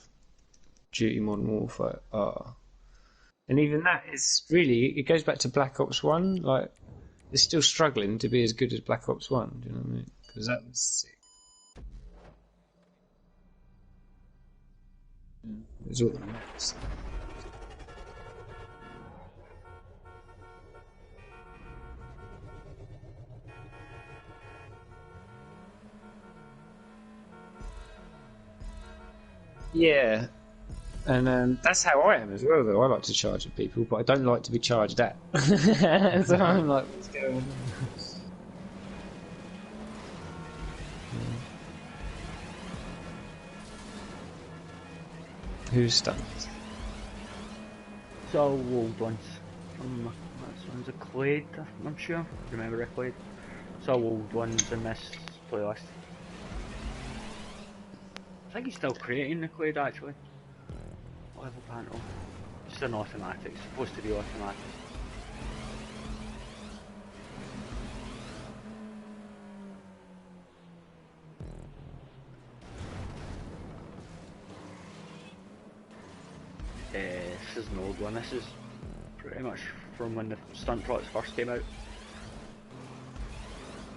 Duty Modern Warfare are. And even that is really, it goes back to Black Ops 1, like, it's still struggling to be as good as Black Ops 1, do you know what I mean? Because that was sick. Yeah, it was all the maps. Yeah, and that's how I am as well, though. I like to charge at people, but I don't like to be charged at. So I'm like, what's going on? Who's stunned? It's all old ones. This one's a Clade, I'm sure. Remember a Clade? It's all old ones in this playlist. I think he's still creating the Clade actually. Level panel. Just an automatic, it's supposed to be automatic. This is an old one, this is pretty much from when the stunt props first came out.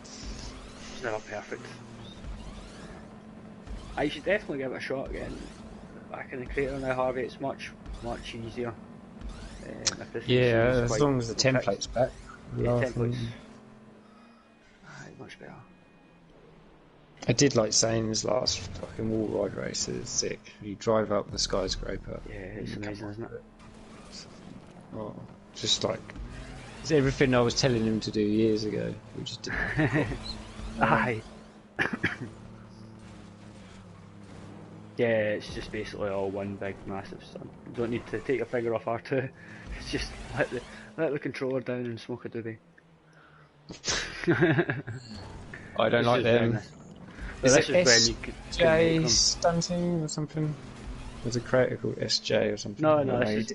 It's never perfect. I should definitely give it a shot again. Back in the creator now, Harvey, it's much easier. Yeah, as long as the template's back. Yeah, templates. Much better. I did like saying his last fucking wall ride race is sick. You drive up the skyscraper. Yeah, it's amazing, isn't it? Oh, just like it's everything I was telling him to do years ago. We just didn't. Aye. Yeah, it's just basically all one big massive stunt. You don't need to take your finger off R2. It's just let the controller down and smoke a doobie. I don't like them. Is it SJ stunting or something? There's a creator called SJ or something. No,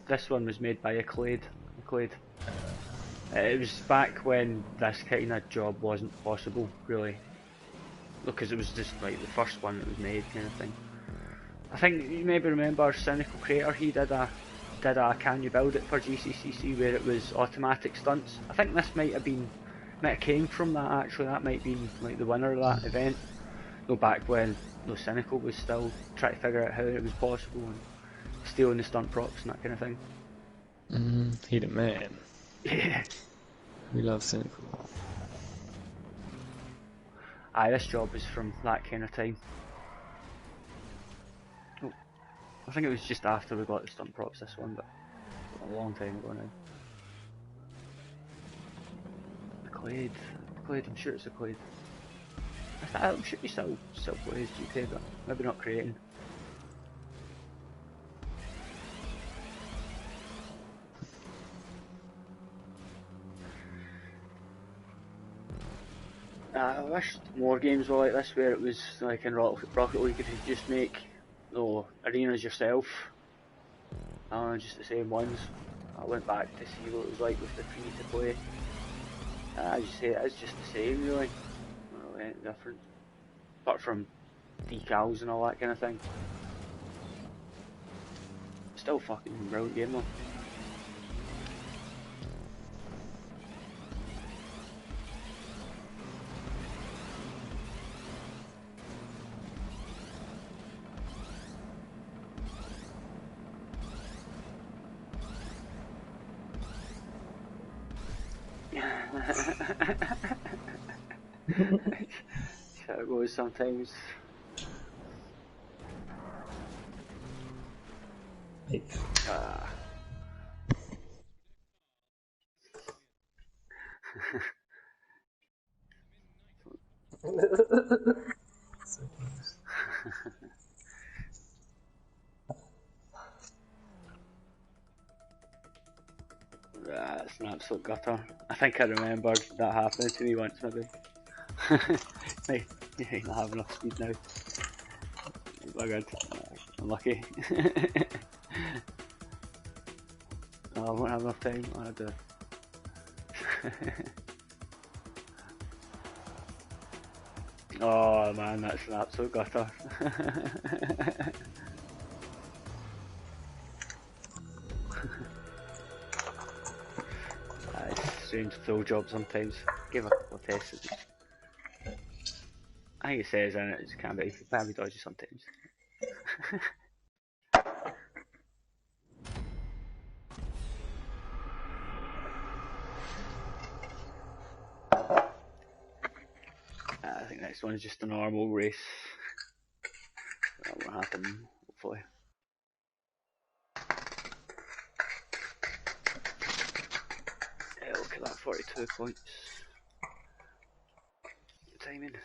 this one was made by a Clade. It was back when this kind of job wasn't possible, really, because it was just like the first one that was made, kind of thing. I think you maybe remember Cynical Creator. He did a Can You Build It for GCCC where it was automatic stunts. I think this might have came from that actually. That might be like the winner of that event. Back when Cynical was still trying to figure out how it was possible and stealing the stunt props and that kind of thing. He the man. Yeah. We love Cynical. Aye, this job is from that kind of time. I think it was just after we got the stunt props, this one, but a long time ago now. The Clade, I'm sure it's a Clade. I'm sure he still plays GTA, but maybe not creating. I wish more games were like this, where it was like in Rocket League, if you just make arenas yourself, just the same ones. I went back to see what it was like with the free to play. As you say, it's just the same really. Not really anything different, apart from decals and all that kind of thing. Still fucking brilliant game though. So it goes sometimes. Ah. That's an absolute gutter. I think I remembered that happening to me once, maybe. Hey, you not have enough speed now. Buggered. Unlucky. Oh, I won't have enough time. I'll do. Oh man, that's an absolute gutter. It's strange full job sometimes. Give a couple of tests. I think it says in it, it can be dodgy sometimes. I think next one is just a normal race. That won't happen, hopefully. Yeah, look at that, 42 points. Timing.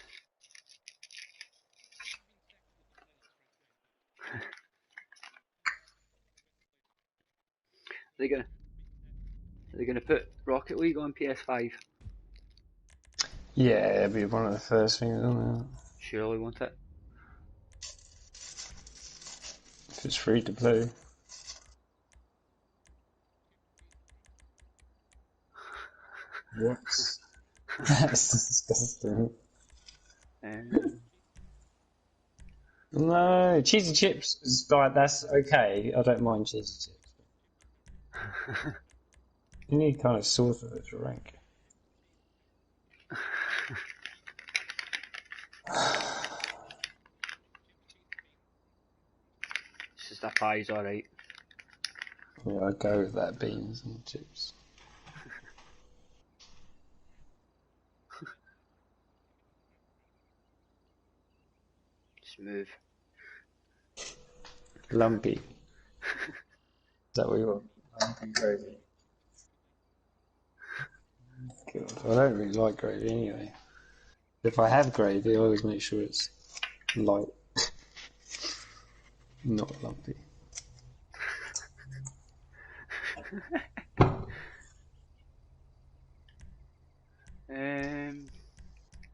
Are they gonna put Rocket League on PS5? Yeah, it'd be one of the first things, wouldn't it? Surely, won't it? If it's free to play. What? That's disgusting. No, cheesy chips is like, that's okay. I don't mind cheesy chips. You need kind of sauce with it to rank. It's just that pie's alright. Yeah, I'd go with that, beans and chips. Smooth. Lumpy. Is that what you want? Lumpy gravy. God, I don't really like gravy anyway. If I have gravy, I always make sure it's light, not lumpy.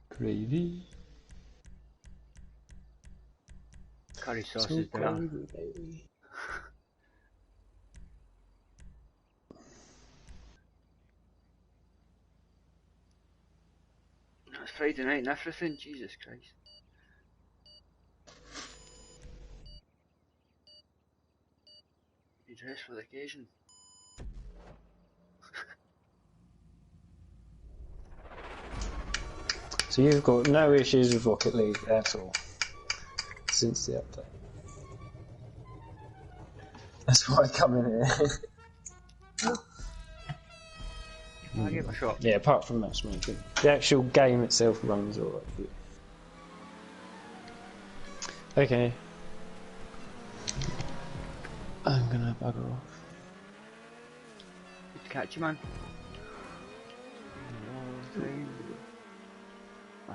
Gravy. Curry sauce So is better. gravy, baby. It's Friday night and everything, Jesus Christ. You dress for the occasion. So you've got no issues with Rocket League at all since the update. That's why I come in here. I'll give it a shot. Yeah, apart from matchmaking. The actual game itself runs alright. Okay. I'm gonna bugger off. Good to catch you, man.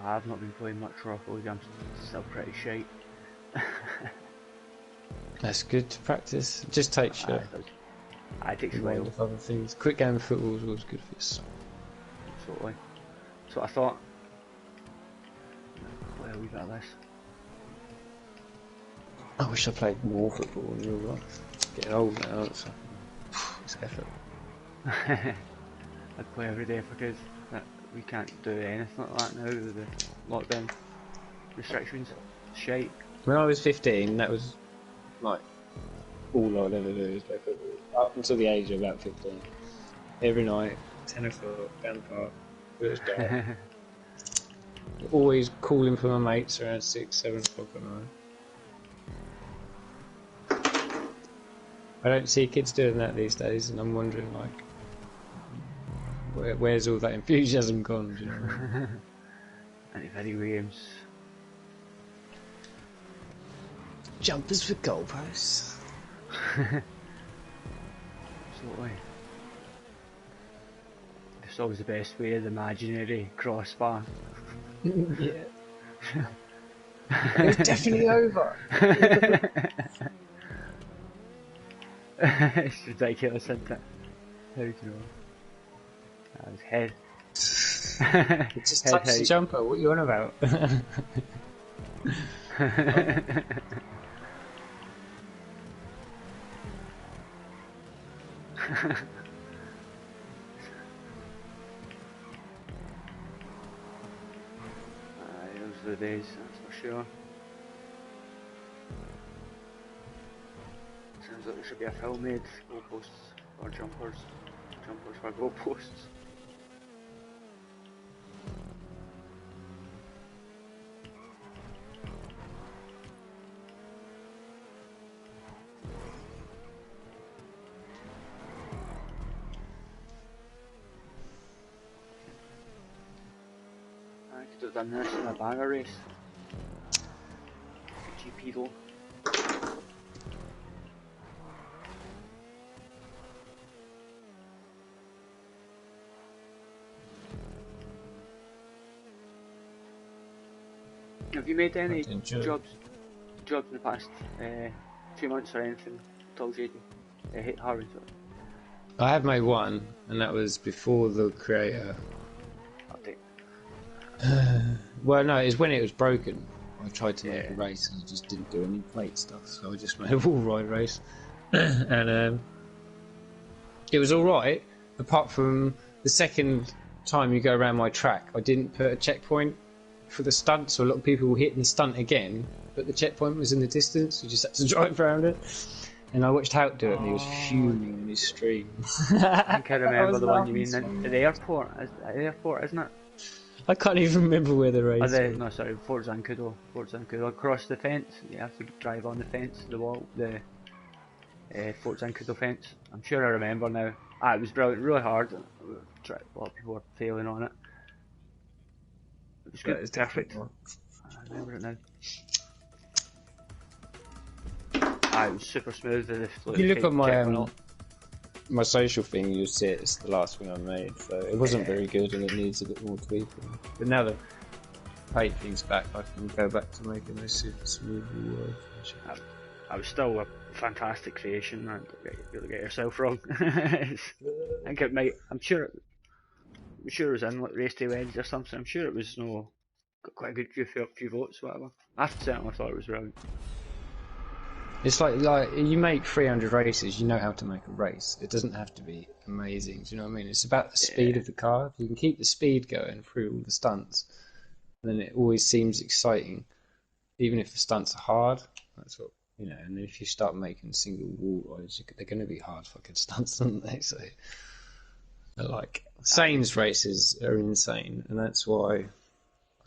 I've not been playing much Rocket League, I'm still pretty shite. That's good to practice. It just takes you. It takes a Mind while. of other things. Quick game of football is always good for your soul. Absolutely. That's what I thought. Play a wee bit of this. I wish I played more football in real life. Getting old now, it's effort. I'd play every day if I could. We can't do anything like that now with the lockdown restrictions. It's shite. When I was 15, that was like all I'd ever do is play football. Up until the age of about 15. Every night, 10 o'clock, down the park, it was dark. Always calling for my mates around 6, 7 o'clock at night. I don't see kids doing that these days, and I'm wondering, like, Where's all that enthusiasm gone? Do you know what I mean? Any video games? Jumpers for goalposts. Absolutely. It's always the best way, the imaginary crossbar. Yeah. It's definitely over. It's ridiculous, isn't it? How do you know? That was head. It just Head touched the height. jumper. What are you on about? Those are the days, that's for sure. Sounds like there should be a film made, goalposts or jumpers. Jumpers for goalposts. I could have done this in a banner race. GP though. Have you made any jobs in the past 2 months or anything at all, JD? Hit Harvard. I have made one, and that was before the creator. Update. Well, no, it was when it was broken. I tried to make a race and I just didn't do any plate stuff, so I just made a wall ride race. And it was alright, apart from the second time you go around my track, I didn't put a checkpoint for the stunt, so a lot of people were hitting the stunt again, but the checkpoint was in the distance, you just had to drive around it. And I watched Hout do it, and he was fuming in his stream. I think I remember the one you mean at the airport. At the airport, isn't it? I can't even remember where the race was. No, sorry, Fort Zancudo. Across the fence, you have to drive on the fence, the wall, the Fort Zancudo fence. I'm sure I remember now. It was brilliant, really hard. A lot of people were failing on it. It was good, It's perfect. I remember it now. It was super smooth. If you look at my social thing, you'll see it's the last thing I made. So it wasn't very good, and it needs a bit more tweaking. But now that paid things back, I can go back to making those super smooth words. I was still a fantastic creation. Don't get yourself wrong. I think it might. I'm sure it was in like Race Day Wednesday or something. I'm sure it was got quite a good few votes, whatever. I certainly thought it was brilliant. It's like you make 300 races, you know how to make a race. It doesn't have to be amazing. Do you know what I mean? It's about the speed of the car. If you can keep the speed going through all the stunts, then it always seems exciting, even if the stunts are hard. That's what you know. And if you start making single wall rides, they're going to be hard fucking stunts, aren't they? So, like Sainz races are insane, and that's why I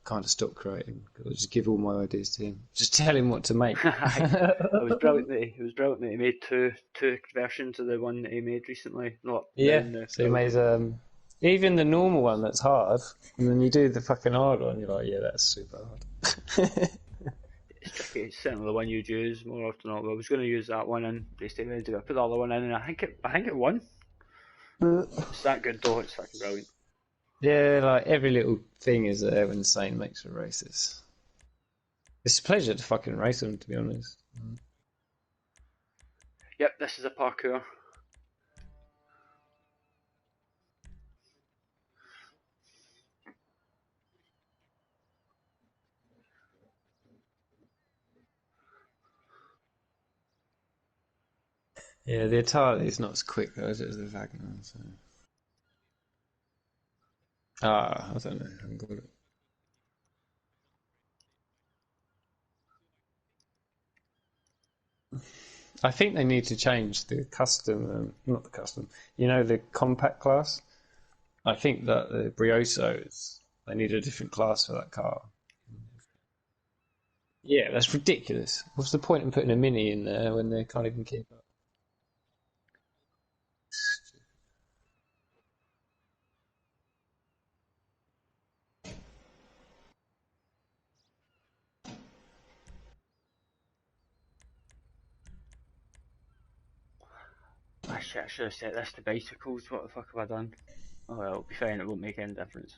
kind of stopped creating. I just give all my ideas to him. Just tell him what to make. It was brilliant that he made two versions of the one that he made recently. So he made even the normal one that's hard, and then you do the fucking hard one. You're like, yeah, that's super hard. It's tricky. It's certainly the one you'd use more often than not. I was going to use that one in Race Day Wednesday. I put the other one in, and I think it won. It's that good though. It's fucking brilliant. Yeah, like every little thing is there when Sane makes for races. It's a pleasure to fucking race them, to be honest. Yep, this is a parkour. Yeah, the Atari is not as quick though as the Wagner. So. I don't know. I haven't got it. I think they need to change the custom, not the custom, the compact class. I think that the Briosos, they need a different class for that car. Yeah, that's ridiculous. What's the point in putting a Mini in there when they can't even keep up? shit, I should have set this to bicycles. What the fuck have I done? Oh well, it'll be fine. It won't make any difference.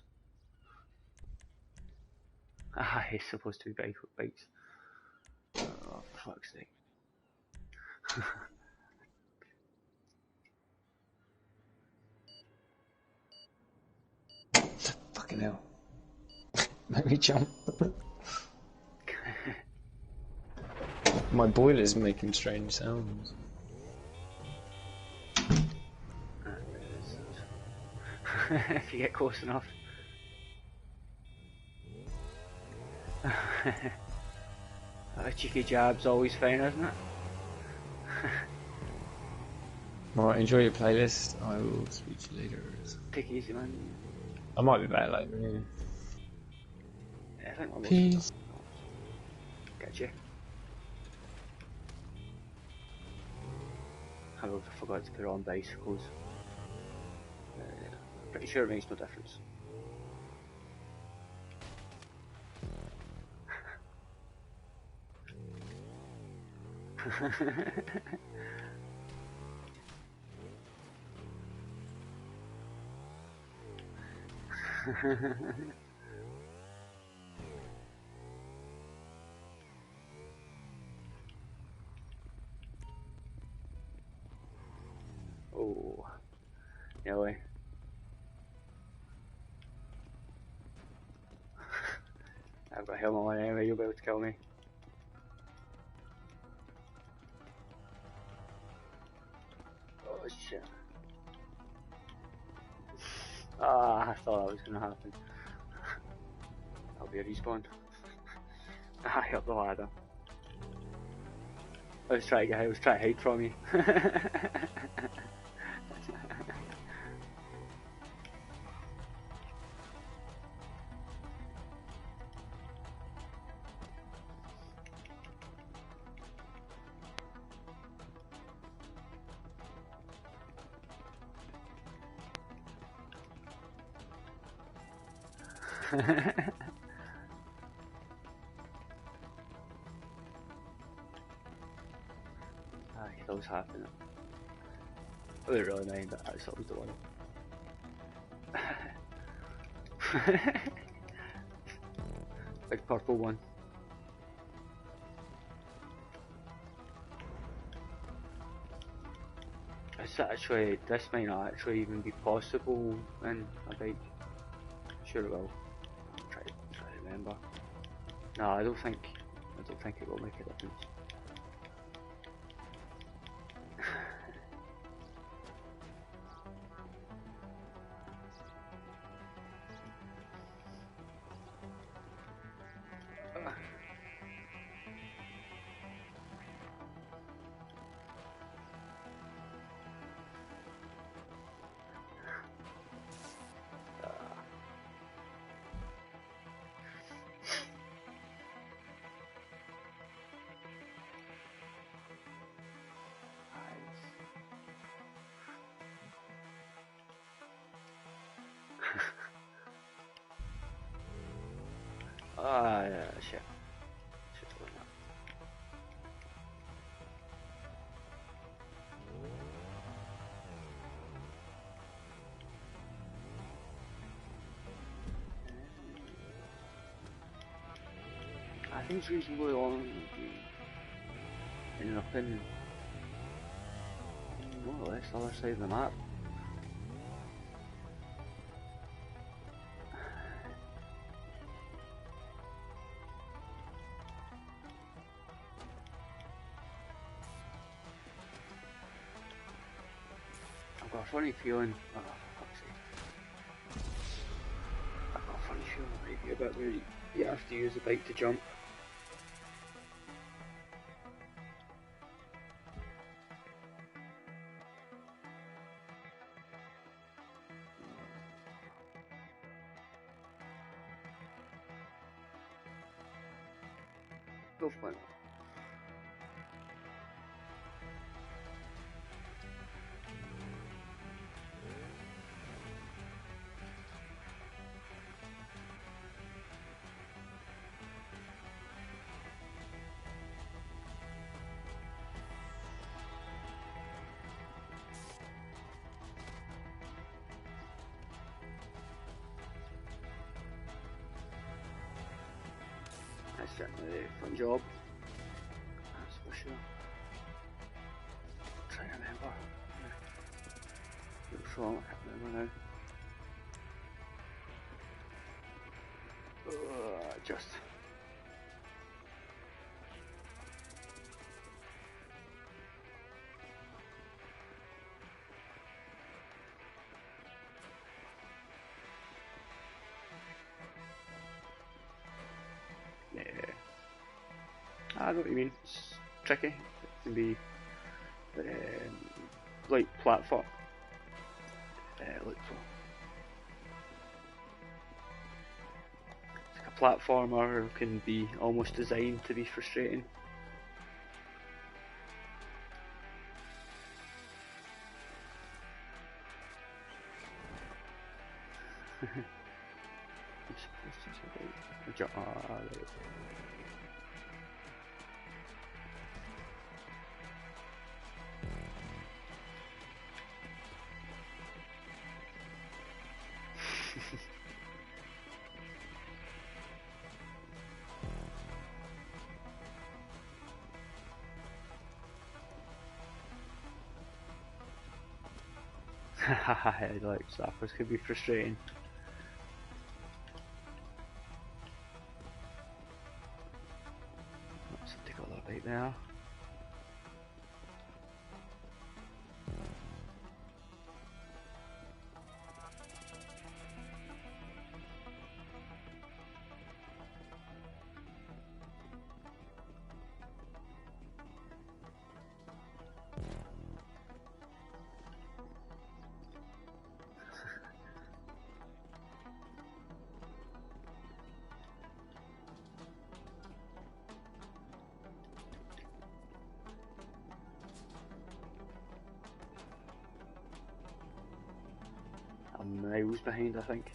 Ah, it's supposed to be bikes. Oh, for fuck's sake. Fucking hell. Make me jump. My boiler's making strange sounds. If you get close enough. A cheeky jab's always fine, isn't it? Alright, enjoy your playlist. I will speak to you later. Take it easy, man. I might be back later, yeah. Yeah, I think I'll Peace. Gotcha. I forgot to put on bicycles. Pretty sure it makes no difference. Oh, nearly. I've got a helmet on anyway, you'll be able to kill me. Oh shit. Ah, I thought that was gonna happen. That'll be a respawn. I hit the ladder. I was trying to hide from you. Those happen. I wouldn't really mind, but that's always the one. Big purple one. This might not actually even be possible in a bike. Sure it will. Try to remember. No, I don't think it will make a difference. Ah, yeah, shit. Shit's going up. I think it's reasonably long ending up in more or less the other side of the map. I've got a funny feeling. Oh, for fuck's sake. I've got a funny feeling it might be a bit where you have to use the bike to jump. Go for it. certainly a fun job. That's for sure. Try to remember. What's wrong? I can't remember now. Just. Yeah. I know what you mean. It's tricky. It can be like platform. Like a platformer can be almost designed to be frustrating. Like zappers could be frustrating. Let's take a little bit there. I'm miles behind, I think.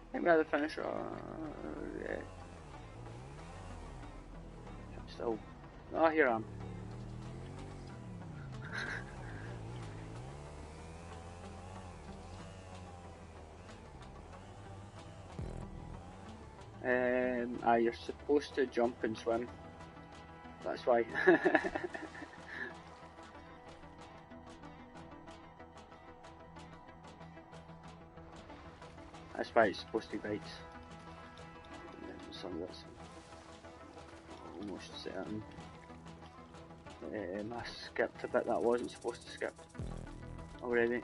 I think we had the finisher. Yeah. I'm still. Oh, here I am. You're supposed to jump and swim. That's why. That's why it's supposed to be bites. Some of this almost certain. I skipped a bit that I wasn't supposed to skip already.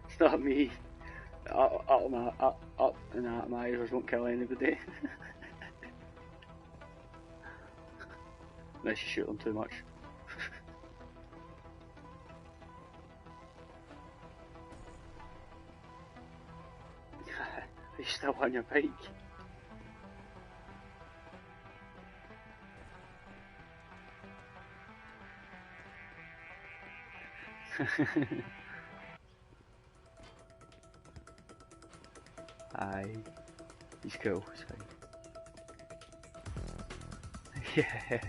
It's not me. Up and out of my ears won't kill anybody. Unless you shoot them too much. Are you still on your bike? Aye, he's cool, he's fine. Yeah.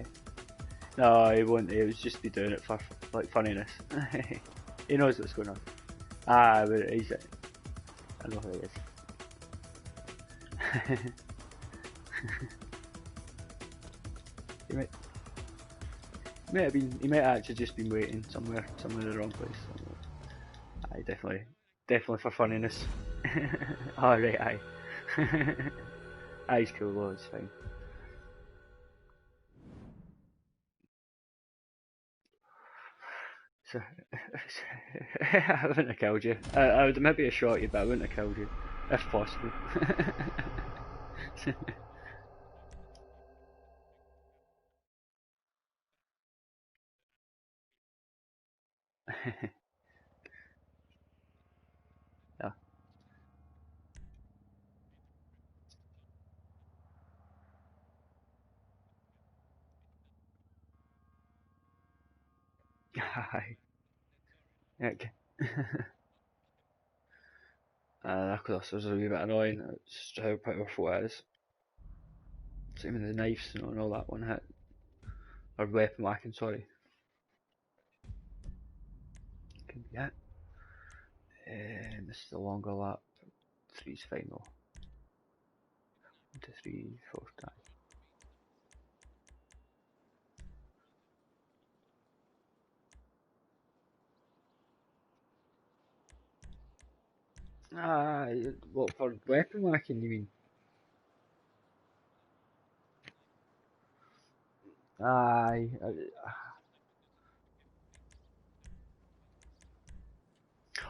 No, he won't, he would just be doing it for like funniness. He knows what's going on. Ah, but he's I know who he is. he he might have actually just been waiting somewhere in the wrong place. Aye, definitely for funniness. Oh right, aye. Aye, he's cool though, it's fine. So, I wouldn't have killed you. I would maybe have shot you, but I wouldn't have killed you, if possible. Yeah. Aye. Heck. That clusters are a wee bit annoying. It's just how powerful it is. Same with the knives, and all that one hit. Or weapon whacking, sorry. Can be it. This is the longer lap. Three's final. 1, 2, 3, 4, 5. Ah, what for weapon whacking you mean? Aye.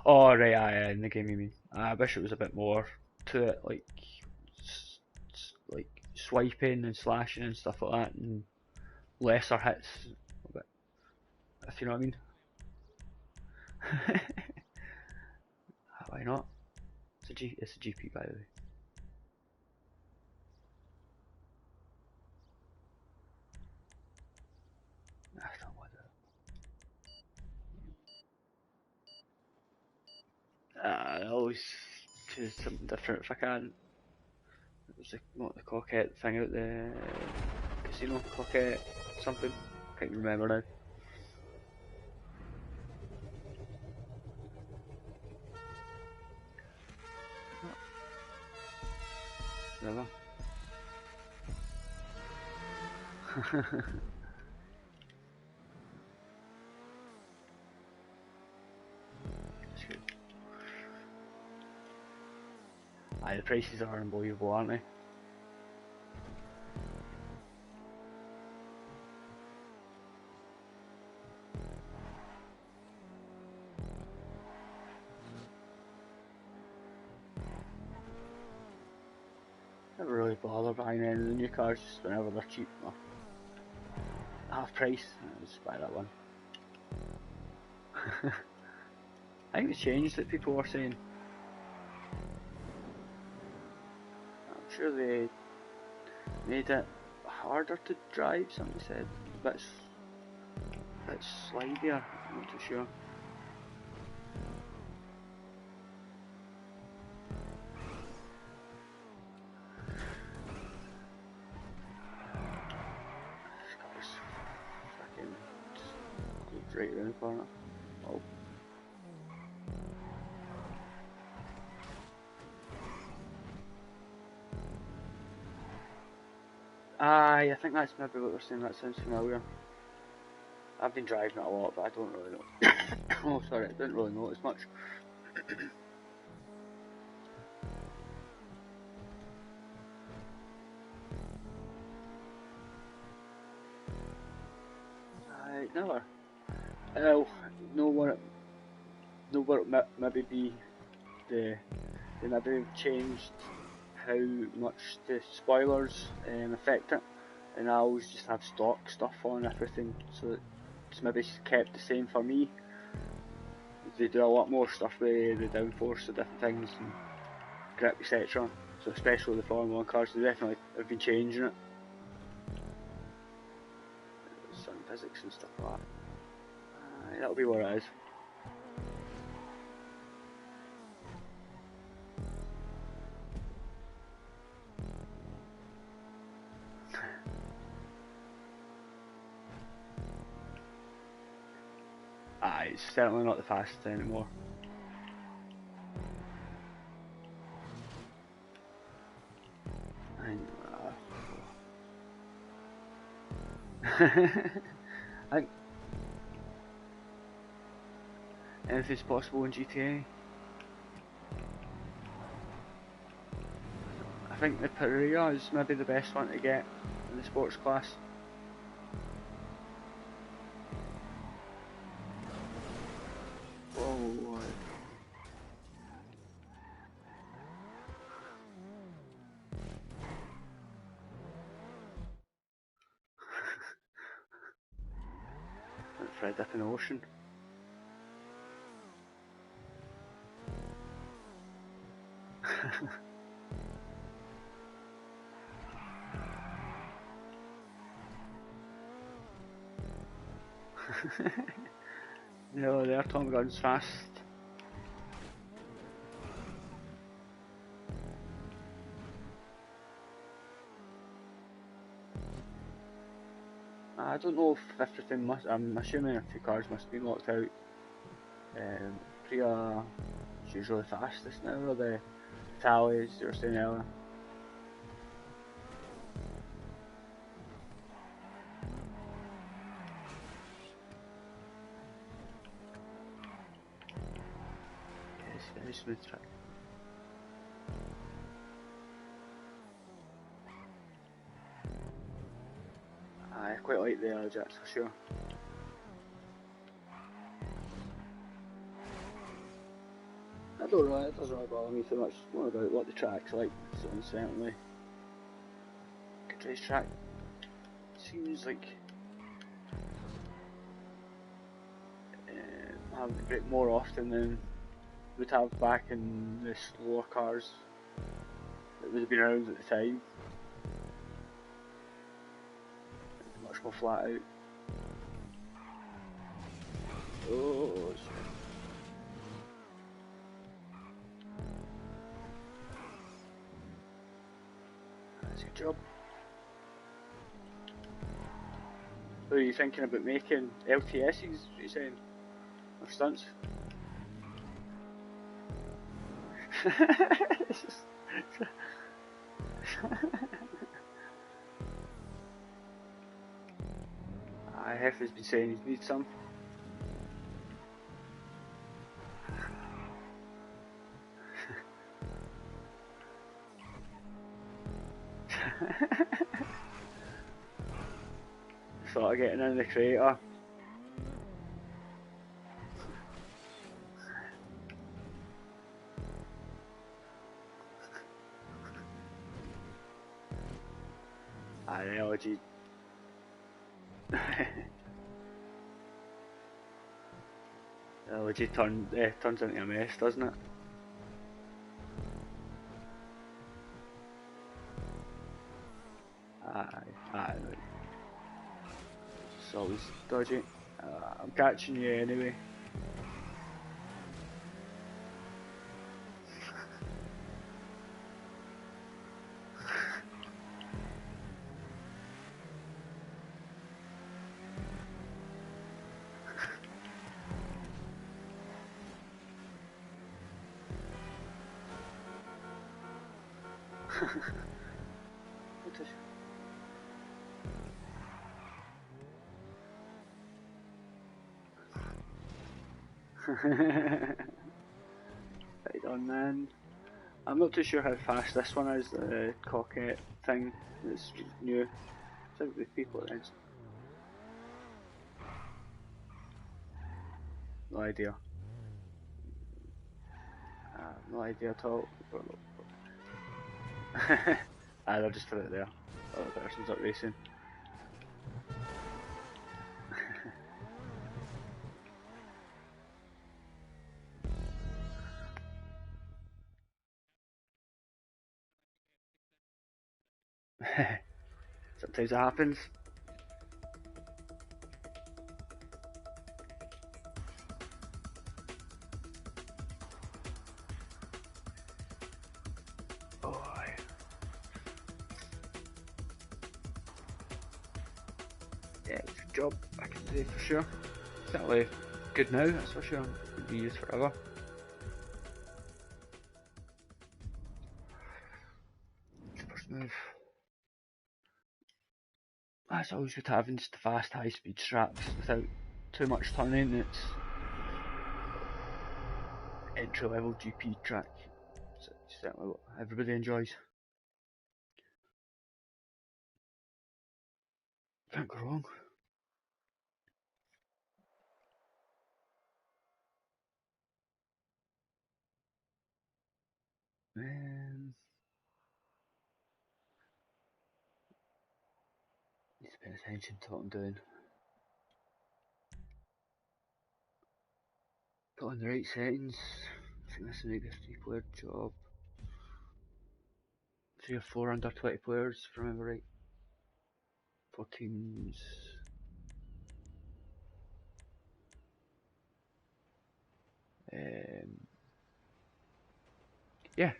Oh right, aye, in the game you mean. I wish it was a bit more to it, like like swiping and slashing and stuff like that, and lesser hits. If you know what I mean. Why not? It's a GP by the way. I don't want it. I always choose something different if I can. It was not the coquette thing out the casino, coquette something. Can't remember now. Never. That's good. Aye, the prices are unbelievable, aren't they? Never really bother buying any of the new cars, just whenever they're cheap. Well, half price, I just buy that one. I think the change that people were saying. I'm sure they made it harder to drive, somebody said. A bit slidier, I'm not too sure. This car's fucking just right around the corner. Oh. Aye, I think that's maybe what they're saying, that sounds familiar. I've been driving it a lot, but I don't really know. Oh, sorry, I didn't really notice much. I never. Well, know what it maybe be the they maybe have changed how much the spoilers affect it, and I always just have stock stuff on everything, so it's maybe kept the same for me. They do a lot more stuff with the downforce of different things and grip, etc. So especially the Formula 1 cars, they definitely have been changing it. Certain physics and stuff like that. That'll be what it is. It's certainly not the fastest anymore. I think anything's possible in GTA. I think the Perea is maybe the best one to get in the sports class. Whoa. Fred up in the ocean. No, the atomic gun's fast. I don't know if everything must. I'm assuming a few cars must be locked out. Priya is usually fastest now, or the Italians you were saying earlier. Yes, very smooth track. I quite like the Jets for sure. I don't know, it doesn't really bother me too much. It's more about what the track's like, so certainly. Good racetrack. Seems like having to break more often than we'd have back in the slower cars that would have been around at the time. Much more flat out. Oh, shit. That's a good job. So are you thinking about making LTSs, what you saying? Or stunts? Hef has been saying he needs some. Thought of getting in the crater. I know, gee. Legit turns into a mess, doesn't it? Aye, right. It's always dodgy. I'm catching you anyway. What is Right on then. I'm not too sure how fast this one is, the cockette thing that's new. So the people it is. No idea. No idea at all. They'll just put it there. Other person's not racing. Sometimes it happens. Oh, yeah, it's a job I can do for sure. Certainly good now, that's for sure. Could be used forever. Super smooth. That's always good having just fast high speed tracks without too much turning. It's entry level GP track. So it's certainly what everybody enjoys. Can't go wrong. Need to pay attention to what I'm doing. Put on the right settings. I think this will make this 3-player job. 3 or 4 under 20 players, if I remember right. 4 teams. Yeah.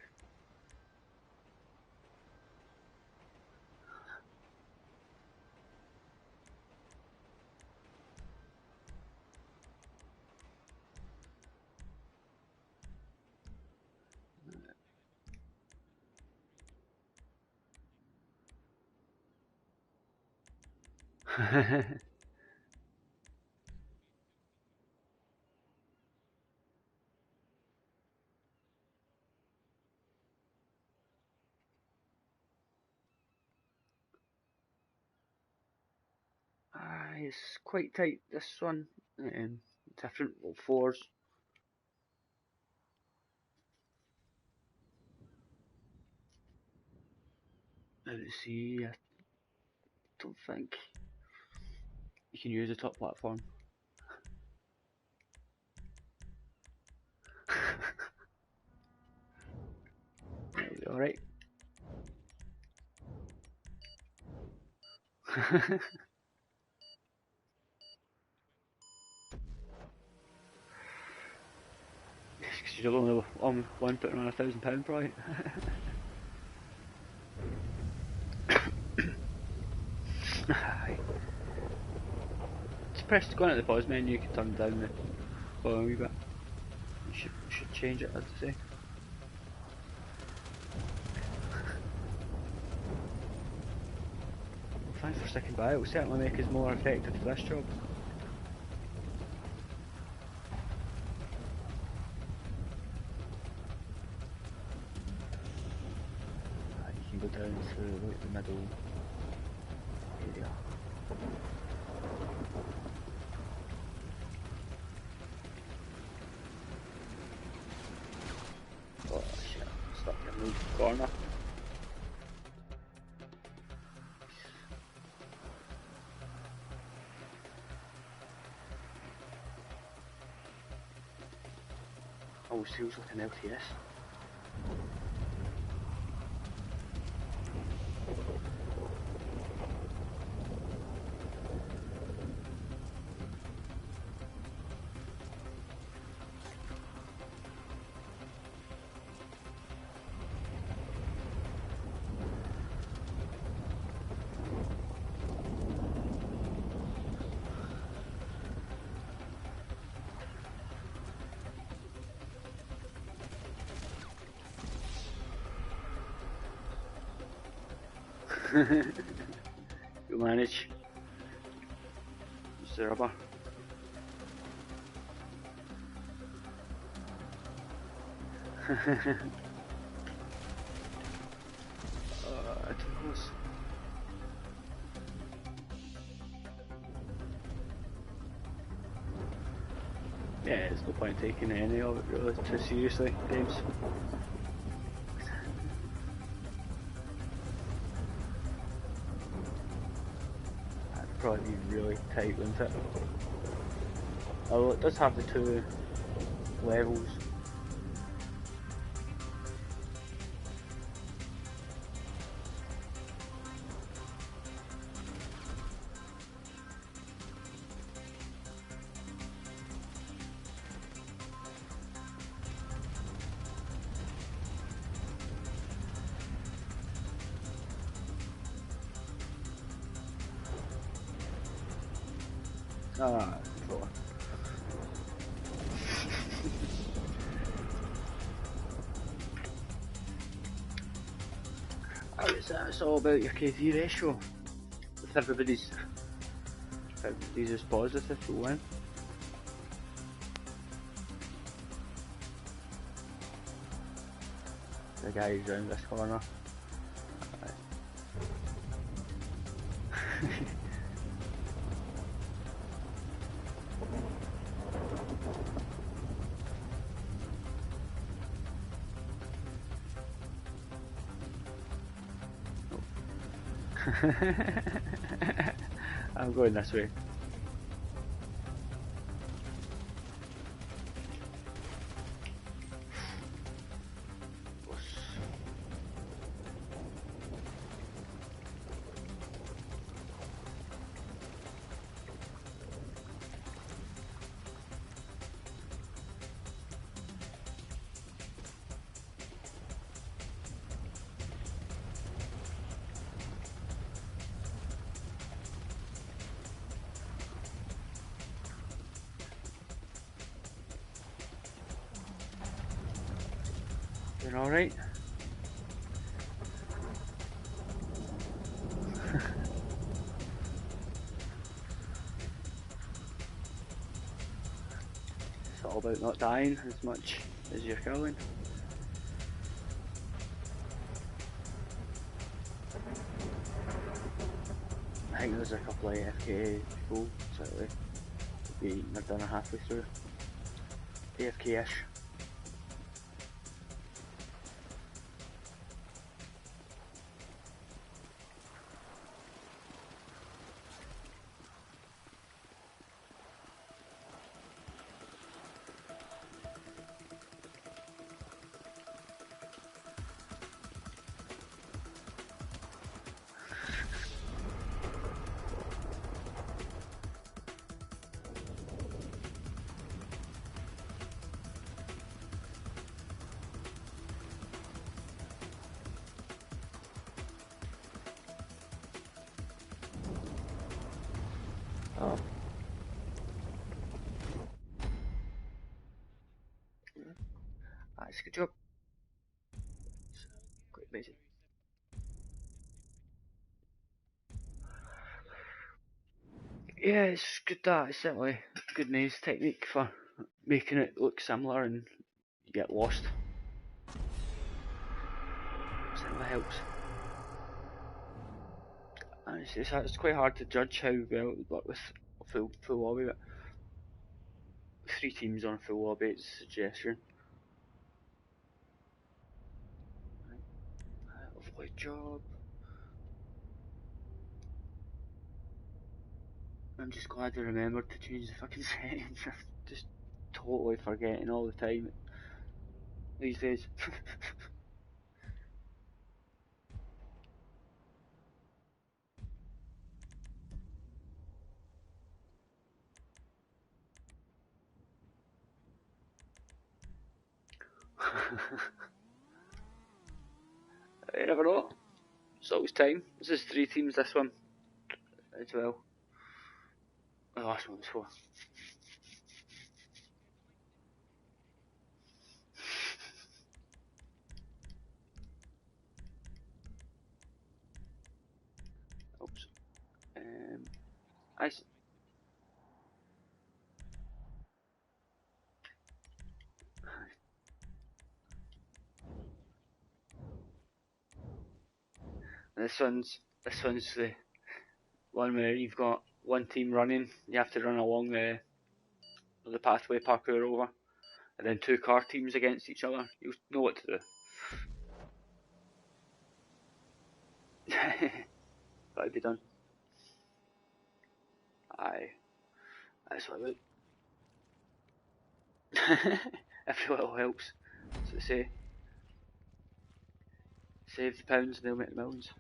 It's quite tight, this one. Different floors. Let's see, I don't think you can use the top platform. Alright. Because you're only on one putting on £1,000 probably. Aye. Just press go into the pause menu, you can turn down the volume a wee bit. You should change it, I'd say. Well, thanks for sticking by, it will certainly make us more effective for this job. You can go down to like the middle area. Oh shit, stuck in the corner. Oh, sales like an LTS. You manage. Use the rubber. Too close. Yeah, there's no point taking any of it really too seriously, games. That'd probably be really tight, wouldn't it? Although it does have the two levels. Ah, controller. It's all about your KD ratio. If everybody's is positive, you'll win. The guy who's round this corner. I'm going this way. Doing alright? It's all about not dying as much as you're killing. I think there's a couple of AFK people, so maybe they're done halfway through. AFK-ish. Oh. That's a good job. Quite amazing. Yeah, it's good that. It's certainly a good maze technique for making it look similar and you get lost. Certainly helps. And it's quite hard to judge how well it would work with full lobby, but 3 teams on a full lobby it's a suggestion. Right. Lovely job. I'm just glad I remembered to change the fucking settings. I'm just totally forgetting all the time these days. You never know. It's always time. This is 3 teams, this one as well. The last one was 4. Oops. I this one's the one where you've got one team running. You have to run along the pathway parkour over, and then 2 car teams against each other. You know what to do. That'd be done. Aye, that's what I would. Every little helps. So they say, save the pounds and they'll make the millions.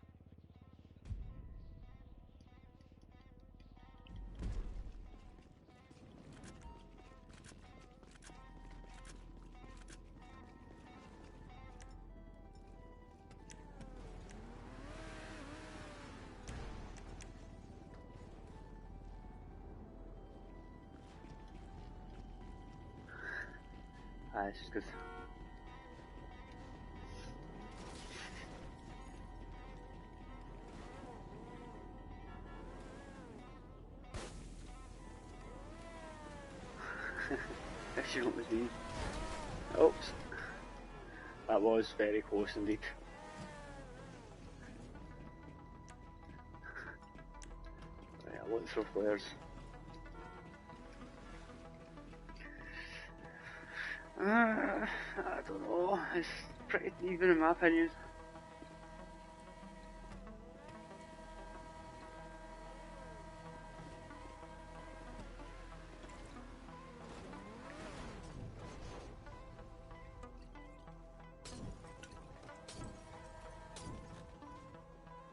Aye, this is good. If you know what was me. Oops. That was very close indeed. Right, I won't throw flares. I don't know. It's pretty even in my opinion.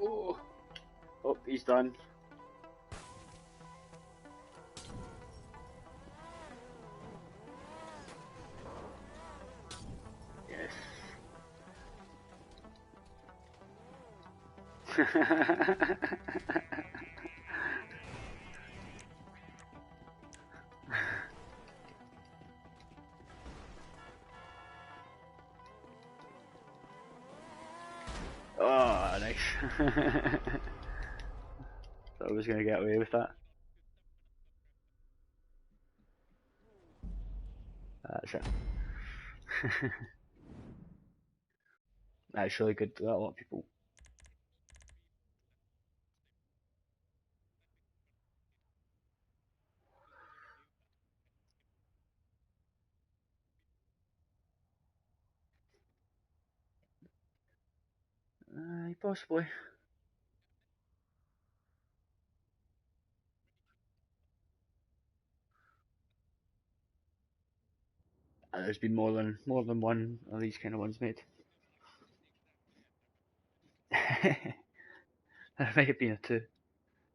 Oh, oh, he's done. Yes. Thought I was going to get away with that. That's it. That's really good. A lot of people. Possibly. There's been more than one of these kind of ones made. There might have been a two.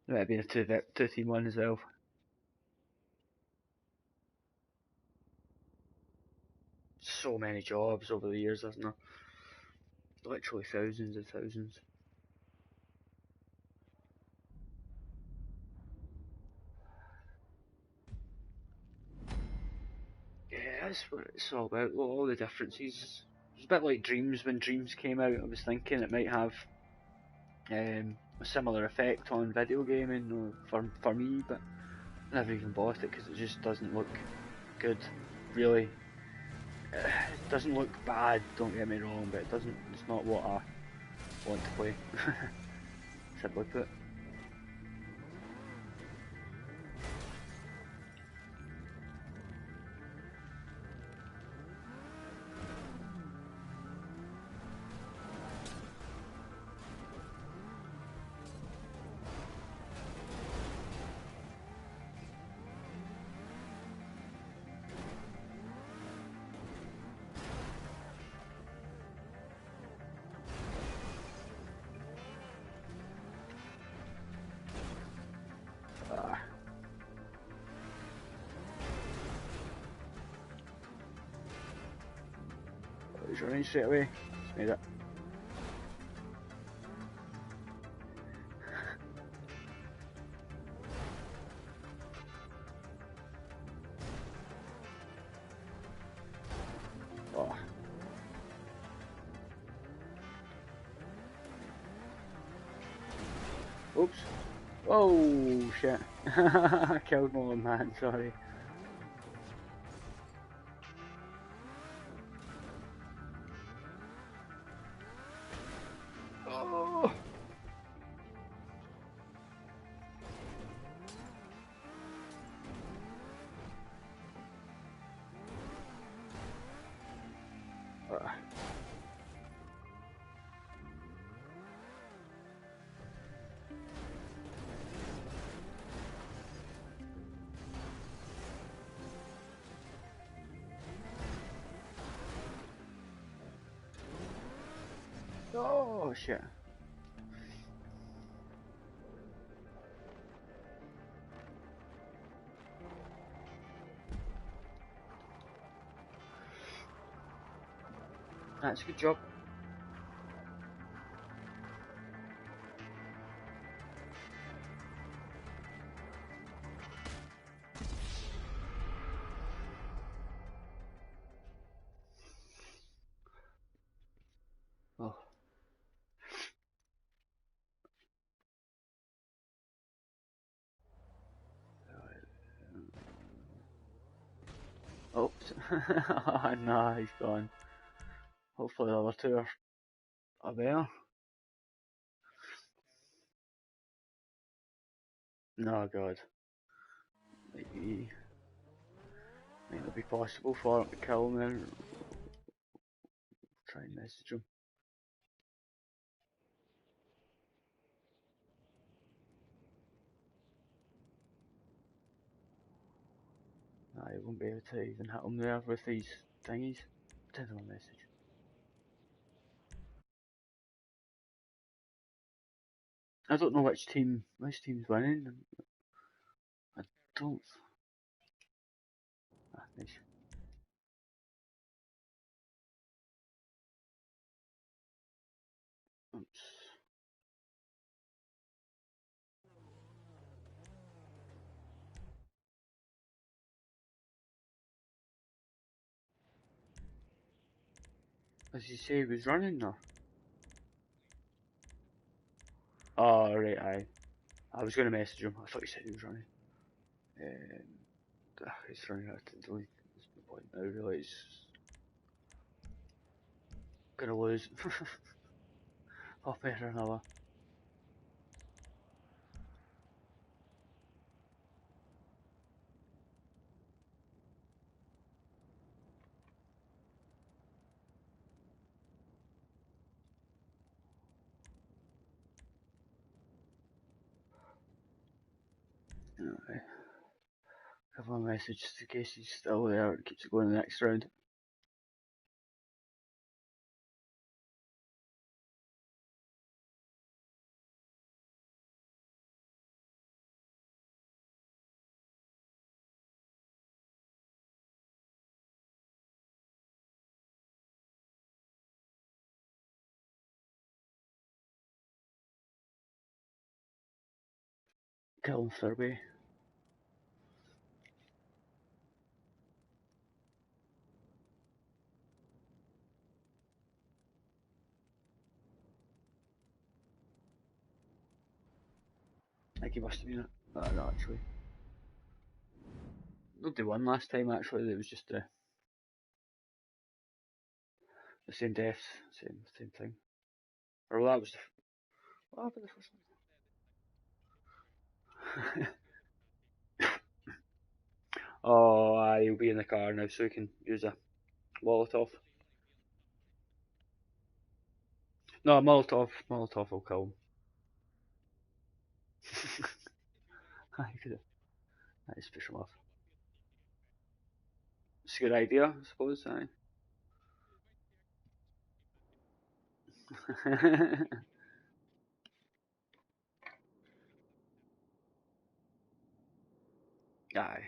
There might have been a two team one as well. So many jobs over the years, isn't there? Literally thousands and thousands. Yeah, that's what it's all about. All the differences. It's a bit like Dreams. When Dreams came out, I was thinking it might have a similar effect on video gaming for me, but I never even bought it because it just doesn't look good, really. It doesn't look bad, don't get me wrong, but it's not what I want to play. Simply put. He's running straight away. Just made it. Oh. Oops. Oh shit. I killed my own man, sorry. Oh. Oh shit. That's a good job. Oh. Oops. Nah, he's gone. Hopefully the other two are there. No, God. Might not be possible for him to kill me. Try and message him. I won't be able to even hit him there with these thingies. Send him a message. I don't know which team's winning. I don't. Nice. Oops. As you say, he was running though. Oh, right, aye. I was going to message him. I thought he said he was running. He's running out to delete. There's no point now, really. He's going to lose. Oh, better another. Anyway, have a message just in case he's still there and keeps it going the next round. Kill him Thurby. I think he must have been it. No, actually. Nobody won last time, actually. It was just the same deaths, same thing. Or well, that was the. What happened the first one? Oh, he'll be in the car now, so he can use a Molotov. No, Molotov will kill him. I could have. I just push him off. It's a good idea, I suppose. Aye. Aye.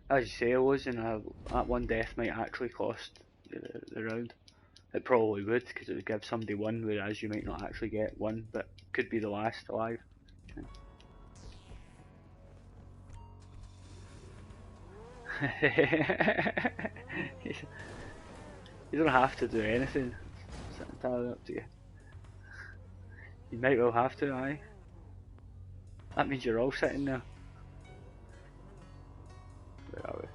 As you say, losing that one death might actually cost the round. It probably would, because it would give somebody one, whereas you might not actually get one, but could be the last alive. You don't have to do anything. It's entirely up to you. You might well have to, aye. That means you're all sitting there. Where are we?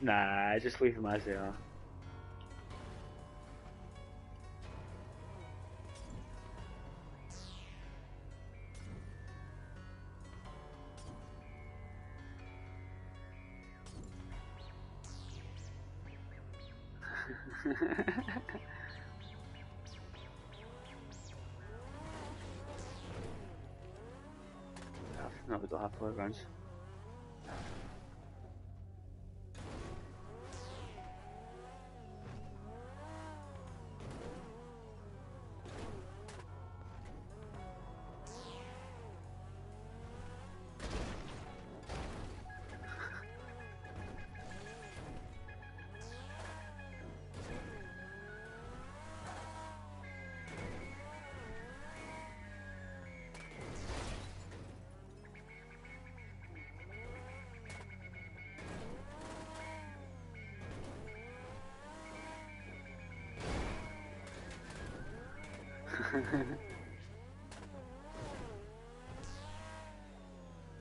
Nah, just leave them as they are. No, we don't have 4 rounds.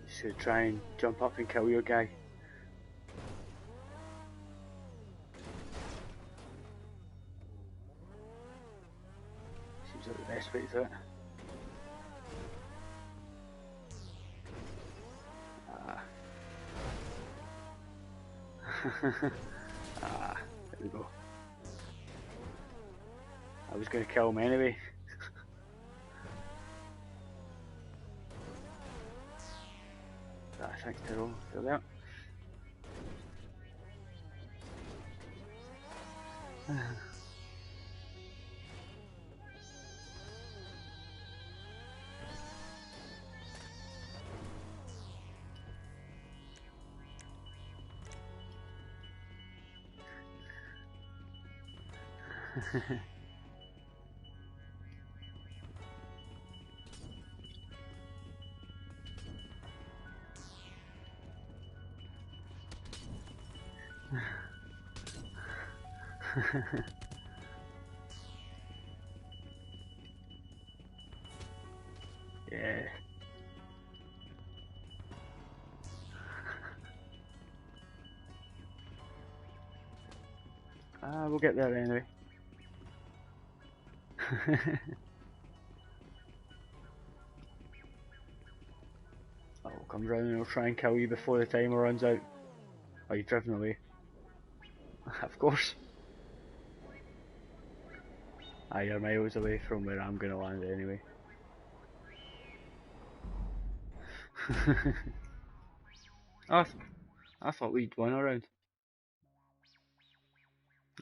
You should try and jump up and kill your guy. Seems like the best way to do it. Ah, there we go. I was going to kill him anyway. Thanks, Tyrrell. Feel that. Yeah. We'll get there anyway. I'll come round and I'll try and kill you before the timer runs out. Are you driven away? Of course. You're miles away from where I'm gonna land anyway. I thought we'd won a round.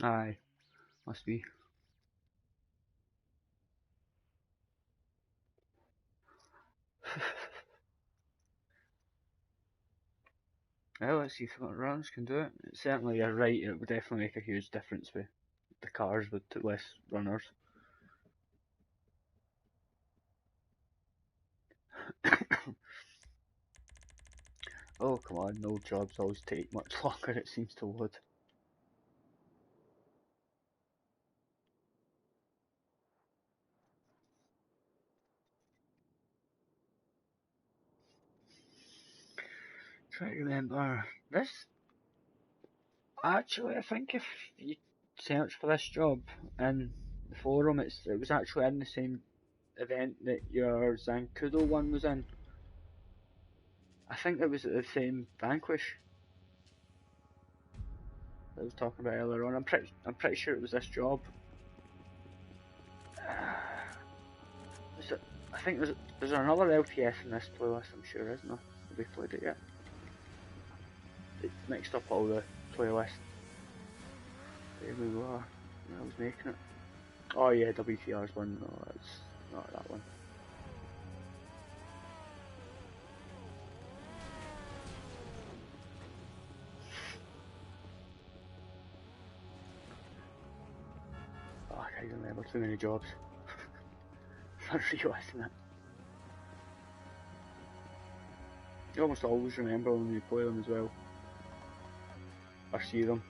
Aye, must be. Well, let's see if runners can do it. Certainly, you're right, it would definitely make a huge difference with the cars with less runners. Oh, come on, no jobs always take much longer, it seems to load. Try to remember this. Actually, I think if you search for this job in the forum, it was actually in the same event that your Zancudo one was in. I think it was at the same Vanquish that I was talking about earlier on. I'm pretty sure it was this job. I think there's another LPS in this playlist. I'm sure, isn't there? Have we played it yet? It mixed up all the playlists. There we were. I was making it. Oh yeah, WTR's one. No, it's not that one. Oh, I can't remember too many jobs. I'm realising it. You almost always remember when you play them as well. Or see them.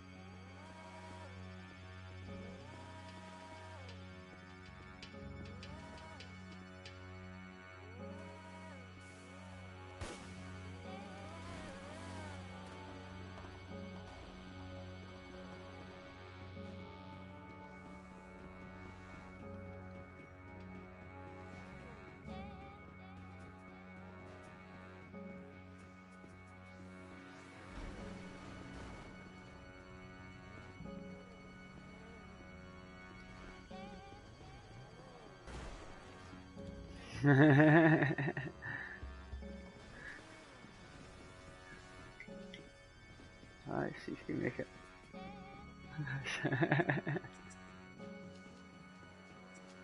Alright, see if you can make it.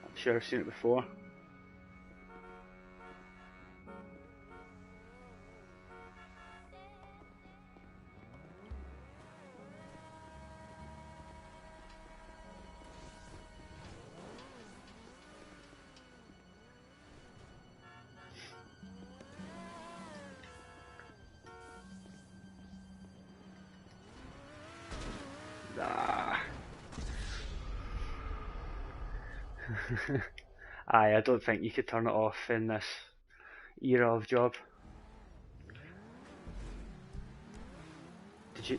I'm sure I've seen it before. Aye, I don't think you could turn it off in this era of job.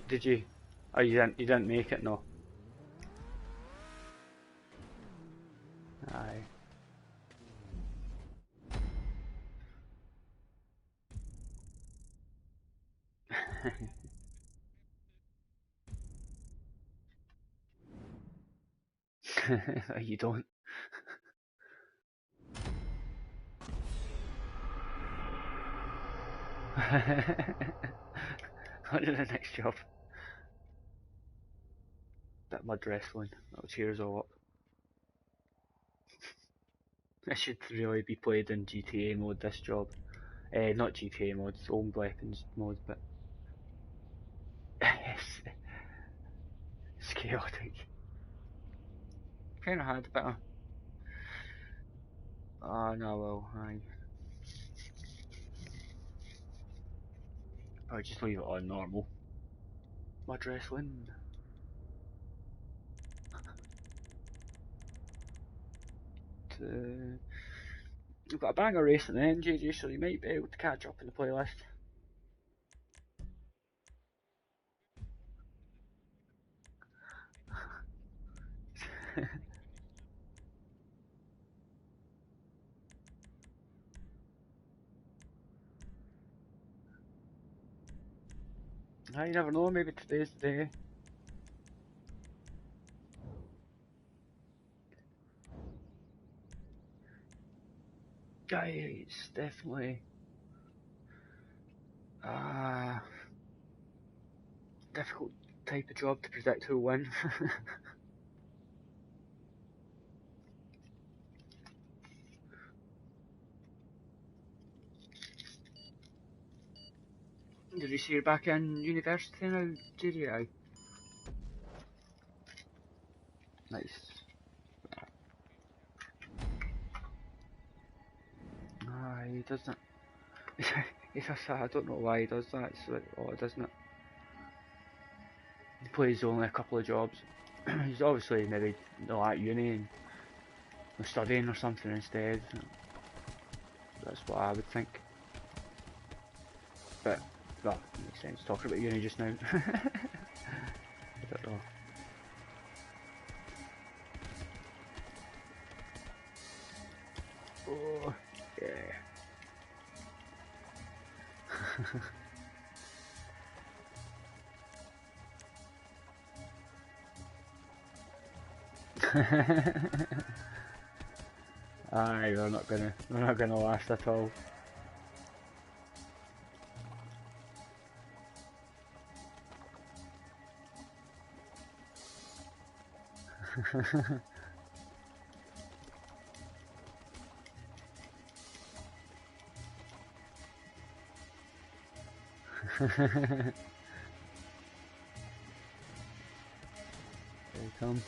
Did you? Oh, you didn't make it, no. Aye. You don't. On to the next job. Bit of mud wrestling. That'll cheer us all up. This should really be played in GTA mode, this job. Not GTA mode, it's own weapons mode, but it's chaotic. Kinda had a bit of... Oh no, well, aye. I'll just leave it on normal. Mud wrestling. We've got a banger race at the end, JJ, so you might be able to catch up in the playlist. You never know, maybe today's the day. It's definitely a difficult type of job to predict who'll win. Did you see you're back in university now, JJ? Nice. He doesn't. I don't know why he does that. It's like odd, isn't it? He plays only a couple of jobs. He's obviously maybe not at uni and studying or something instead. That's what I would think. But, well, makes sense talking about uni just now. I don't know. Oh, yeah. Aye, they're not gonna last at all. Here they come.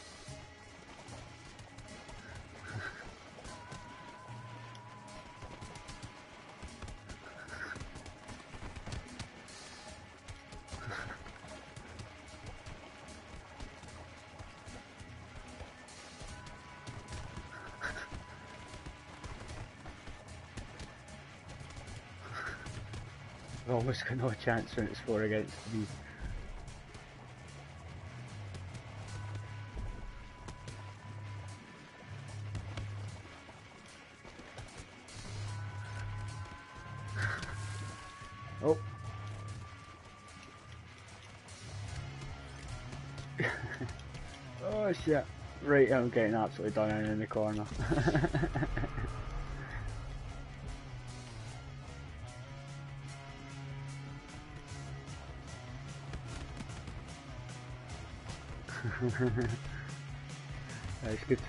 I've almost got no chance when it's 4 against 3. Oh. Oh shit. Right, I'm getting absolutely done in the corner. It's good.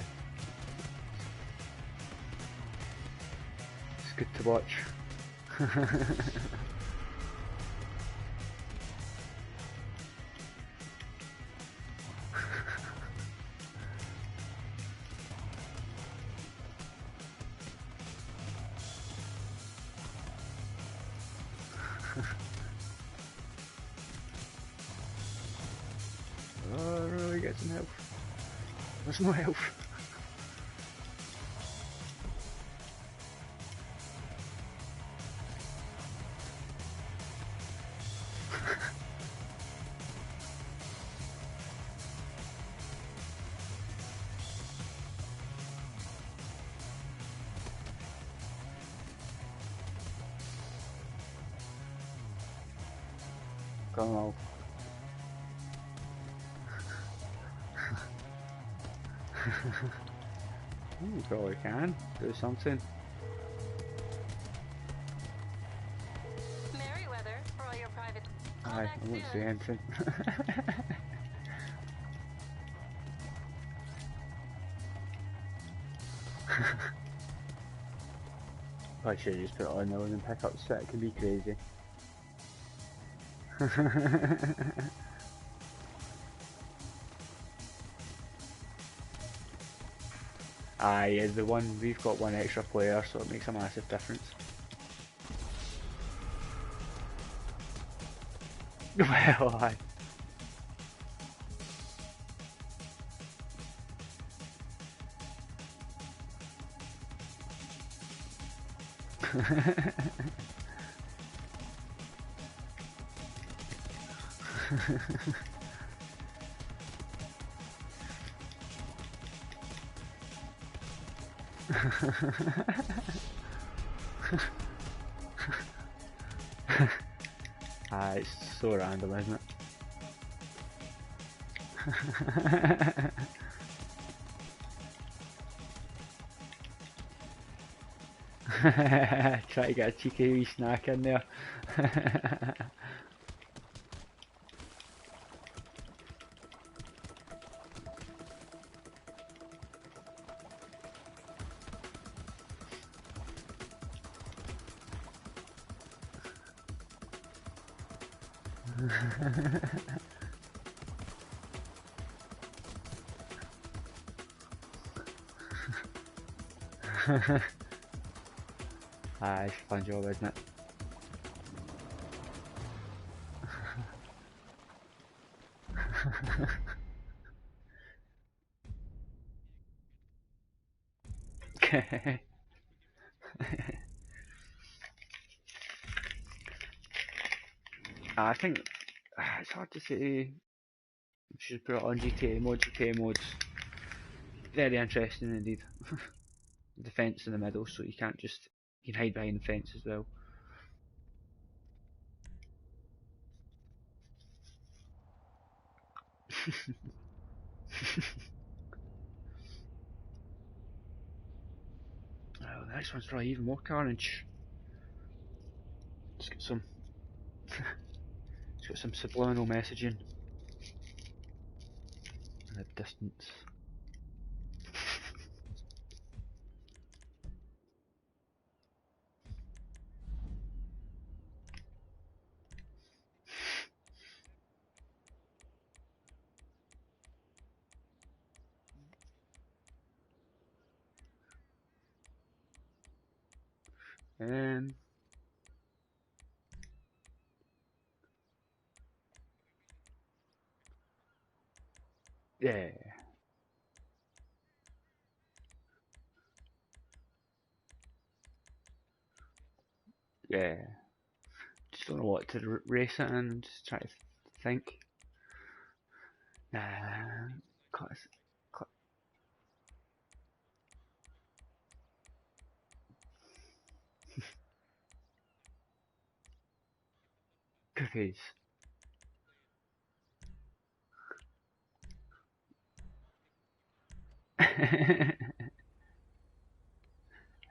It's good to watch. Oh, really get some help. There's no help. Come on. You probably can do something. Merryweather for all your private. Aye, I won't say anything. I should just put it on there and pick up so it can be crazy. Aye, we've got one extra player, so it makes a massive difference. Well, aye. Ah, it's so random, isn't it? Try to get a cheeky wee snack in there. Ah, it's a fun job, isn't it? I think it's hard to say. We should put it on GTA mode. GTA mode's very interesting indeed. The fence in the middle, so you can't just you can hide behind the fence as well. Oh, the next one's probably even more carnage. It's got some, it's got some subliminal messaging in the distance. Um, yeah, yeah. Just don't know what to race it in. Just try to think. Nah, class, cl cookies.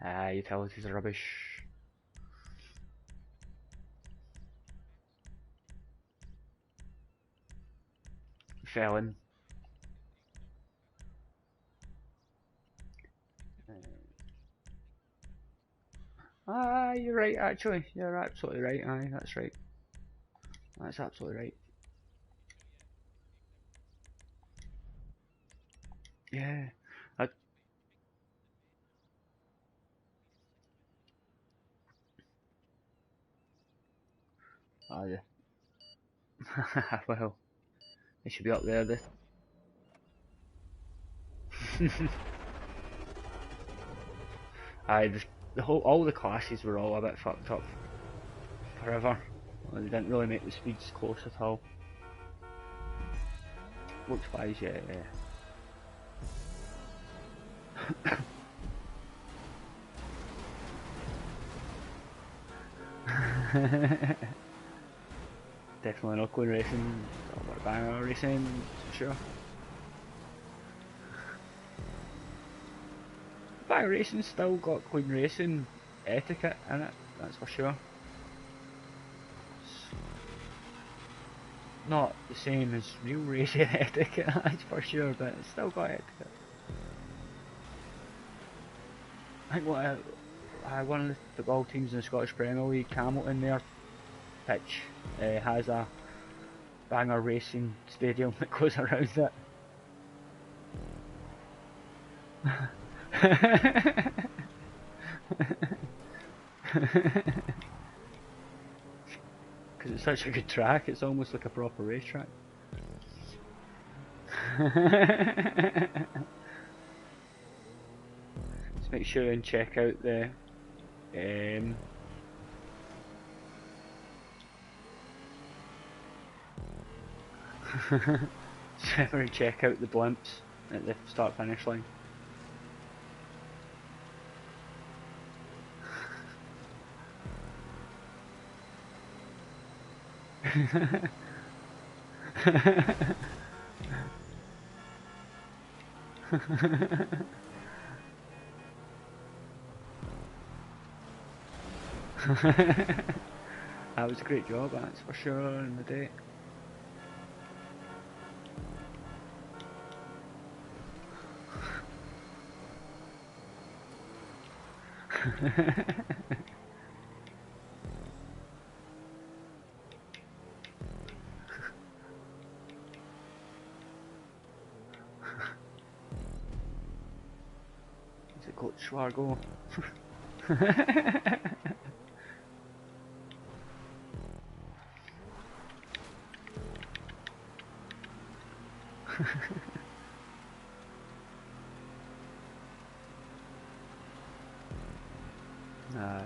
Ah, utilities are rubbish. Felon. Ah, you're right. Actually, you're absolutely right. Aye, that's right. That's absolutely right. Yeah. I, oh yeah. Well, it should be up there. This. Aye, the whole all the classes were all a bit fucked up forever. Well, they didn't really make the speeds close at all. Looks wise, yeah. Definitely not Queen Racing. Talk about banger racing, for sure. Banger Racing still got Queen Racing etiquette in it, that's for sure. It's not the same as real racing etiquette, that's for sure, but it's still got etiquette. I think one of the football teams in the Scottish Premier League, Hamilton, their pitch has a banger racing stadium that goes around it. Because it's such a good track, it's almost like a proper racetrack. Just make sure and check out the So we're check out the blimps at the start finish line. That was a great job, that's for sure, in the day. Is it Coach Schwargo? Aye,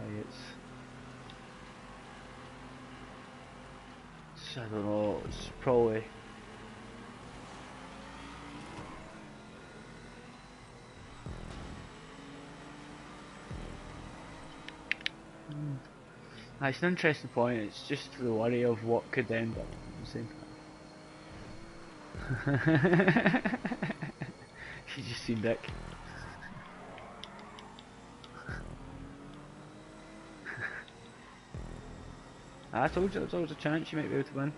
I don't know, it's probably it's an interesting point, it's just the worry of what could end up at the same time. You just seen Dick. I told you there's always a chance you might be able to win.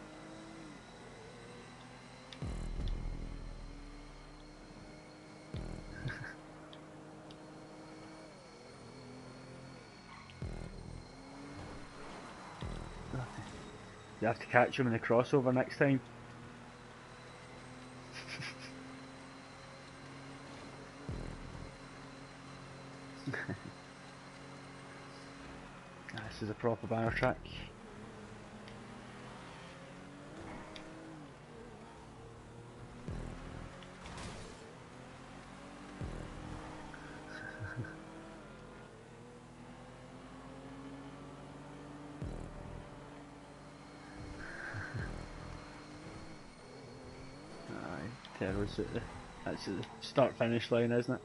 You have to catch him in the crossover next time. This is a proper banner track. Terror's at that's at the start finish line, isn't it?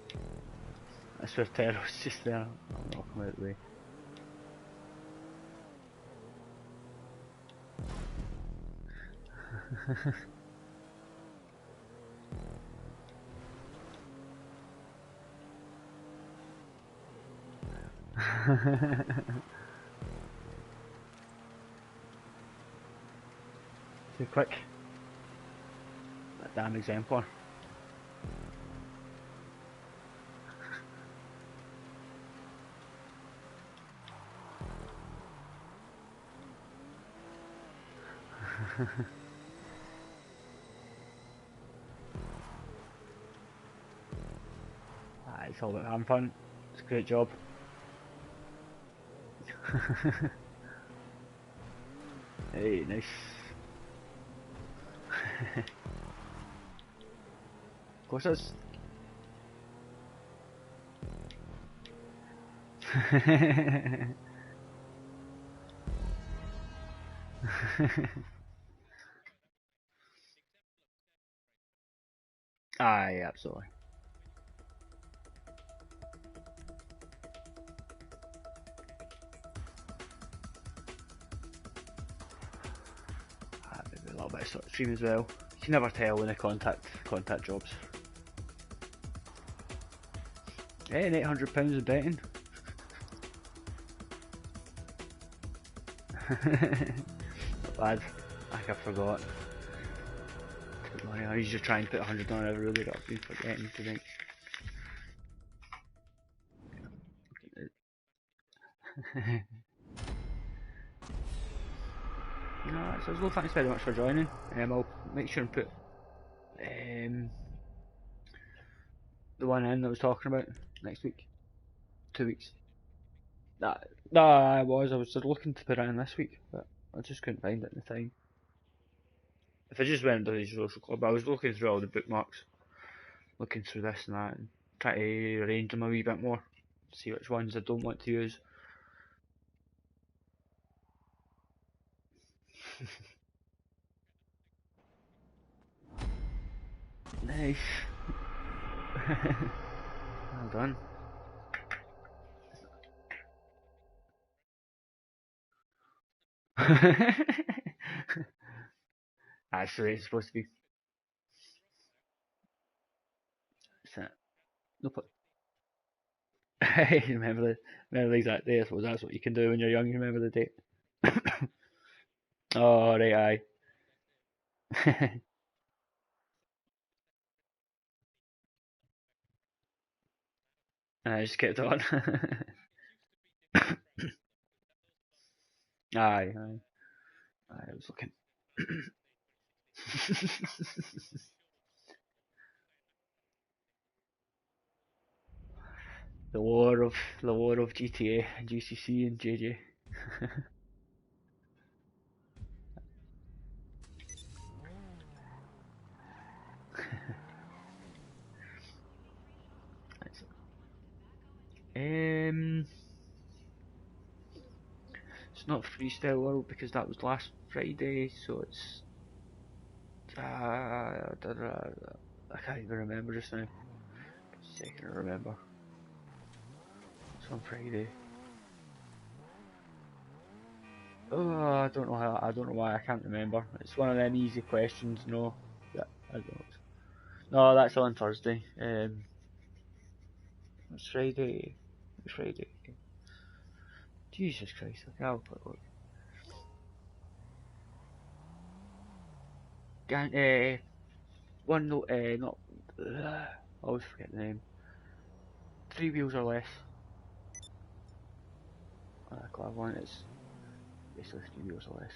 That's where Terror's just there. I'll knock him out of the way. Too quick. That damn exemplar. It's all about having fun. It's a great job. Hey, nice. Of course it is. Aye, absolutely. Maybe a little bit of sort of stream as well. You can never tell when the contact jobs. Hey, and £800 of betting. Not bad. I think I forgot. Good money. I usually try and put 100 on every really, but I've been forgetting today. No, so well, thanks very much for joining. I'll make sure and put the one in that I was talking about next week. 2 weeks. No, I was looking to put it in this week, but I just couldn't find it in the time. If I just went to the social club, I was looking through all the bookmarks, looking through this and that, and trying to arrange them a wee bit more, see which ones I don't want to use. Nice. Well done. That's the way it's supposed to be. So, no, remember the exact day. I suppose that's what you can do when you're young. You remember the date. Oh right, aye. I just kept on. Aye, aye, aye. I was looking. the war of GTA, GCC, and JJ. um, it's not Freestyle World because that was last Friday, so it's I can't even remember just now. Second to remember. It's on Friday. Oh, I don't know how. I don't know why I can't remember. It's one of them easy questions. No, yeah, I don't know. No, that's on Thursday. It's Friday. It's Friday. Jesus Christ! Okay, I'll put look. One no, not. I always forget the name. 3 wheels or less. Clav one is basically 3 wheels or less.